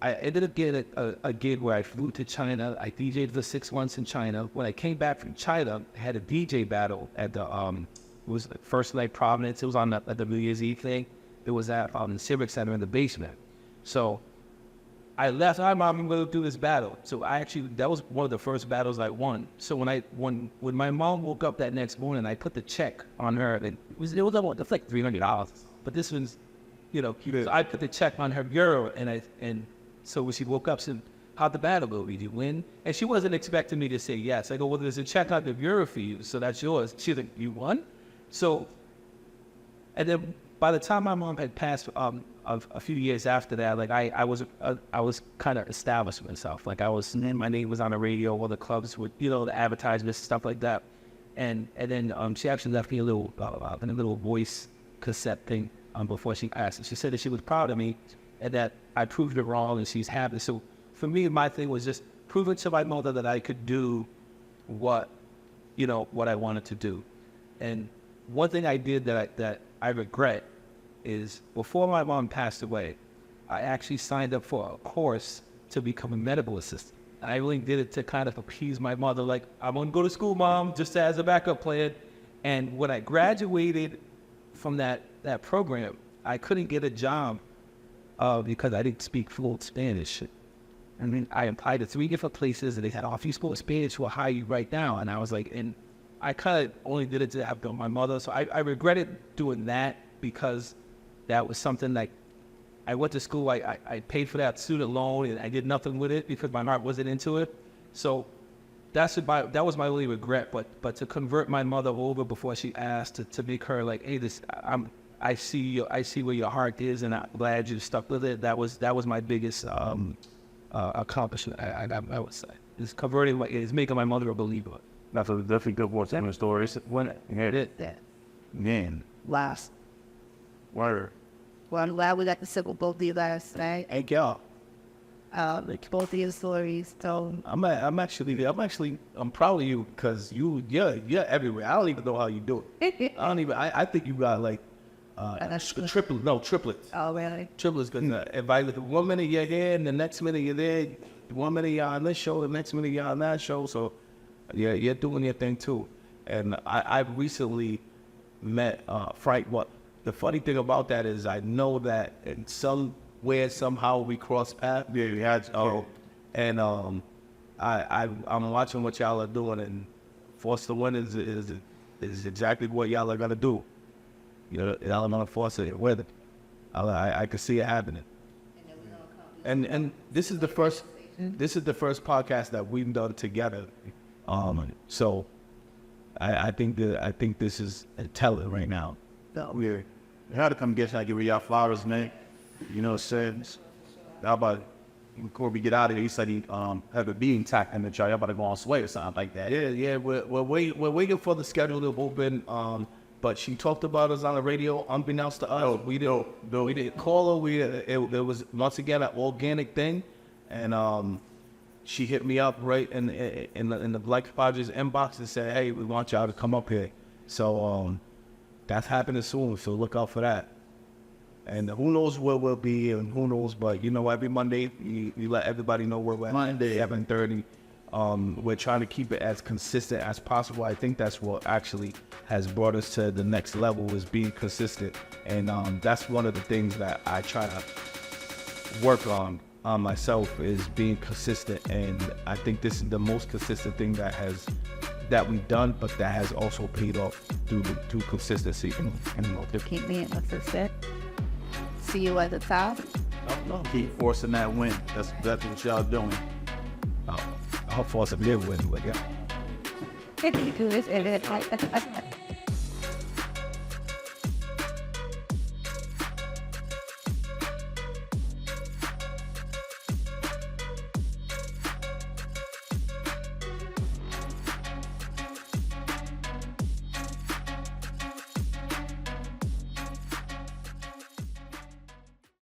I ended up getting a gig where I flew to China. I DJed for 6 months in China. When I came back from China, I had a DJ battle at the it was the First Night Providence. It was on the New Year's Eve thing. It was at the Civic Center in the basement. So I left. Hi, Mom, I'm going to do this battle. So that was one of the first battles I won. So when my mom woke up that next morning, I put the check on her. And it was like $300. But this one's, you know, so I put the check on her bureau, and so when she woke up, said, how'd the battle go? Did you win? And she wasn't expecting me to say yes. I go, well, there's a check on the bureau for you, so that's yours. She's like, you won? So, and then by the time my mom had passed, a few years after that, like I was kind of established myself. Like my name was on the radio, all the clubs with, you know, the advertisements, stuff like that. And then she actually left me a little voice cassette thing before she asked. She said that she was proud of me and that I proved her wrong and she's happy. So for me, my thing was just proving to my mother that I could do what I wanted to do. And one thing I did that I regret is before my mom passed away, I actually signed up for a course to become a medical assistant. I really did it to kind of appease my mother, like, I'm gonna go to school, Mom, just as a backup plan. And when I graduated from that program, I couldn't get a job because I didn't speak fluent Spanish. I mean, I applied to 3 different places and they said, if you spoke Spanish, we'll hire you right now. And I was like, and I kind of only did it to help my mother. So I regretted doing that because that was something like, I went to school, I paid for that student loan and I did nothing with it because my heart wasn't into it. So that was my only regret. But to convert my mother over before she asked, to make her like, hey, I see where your heart is and I'm glad you stuck with it. That was my biggest accomplishment. I would say is making my mother a believer. That's a definitely good one. Some stories. When heard it, man, Last. word. Well, I'm glad we got to sit with both of you last night. Thank y'all. Both of your stories. So I'm proud of you because you're everywhere. I don't even know how you do it. I think you got like triplets. Oh, really? Triplets, because if I look at 1 minute you're here and the next minute you're there, 1 minute you're on this show, the next minute you're on that show. So yeah, you're doing your thing too. And I've recently met Frank. What the funny thing about that is I know that in somewhere, somehow we cross paths. Yeah, we had. And I'm watching what y'all are doing, and Force the Win is exactly what y'all are gonna do. Y'all are gonna force it with it. I can see it happening. And this is the first podcast that we've done together. So I think this is telling right now. We had to come get you, give y'all flowers, man. You know what I'm saying? How about before we get out of here, he said he had a being tack and y'all about to go on sway or something like that. Yeah. We're waiting for the schedule to open. But she talked about us on the radio, unbeknownst to us. We didn't call her. It was once again an organic thing, and she hit me up right in the Blend Compadres inbox and said, "Hey, we want y'all to come up here." So that's happening soon. So look out for that. And who knows where we'll be, and who knows, but every Monday you let everybody know where we're at. Monday, 7:30. We're trying to keep it as consistent as possible. I think that's what actually has brought us to the next level, is being consistent. And that's one of the things that I try to work on myself, is being consistent. And I think this is the most consistent thing that we've done, but that has also paid off through consistency. keep me consistent. See you at the top. Keep forcing that win. That's what y'all doing. I'll force a good win, yeah. It is.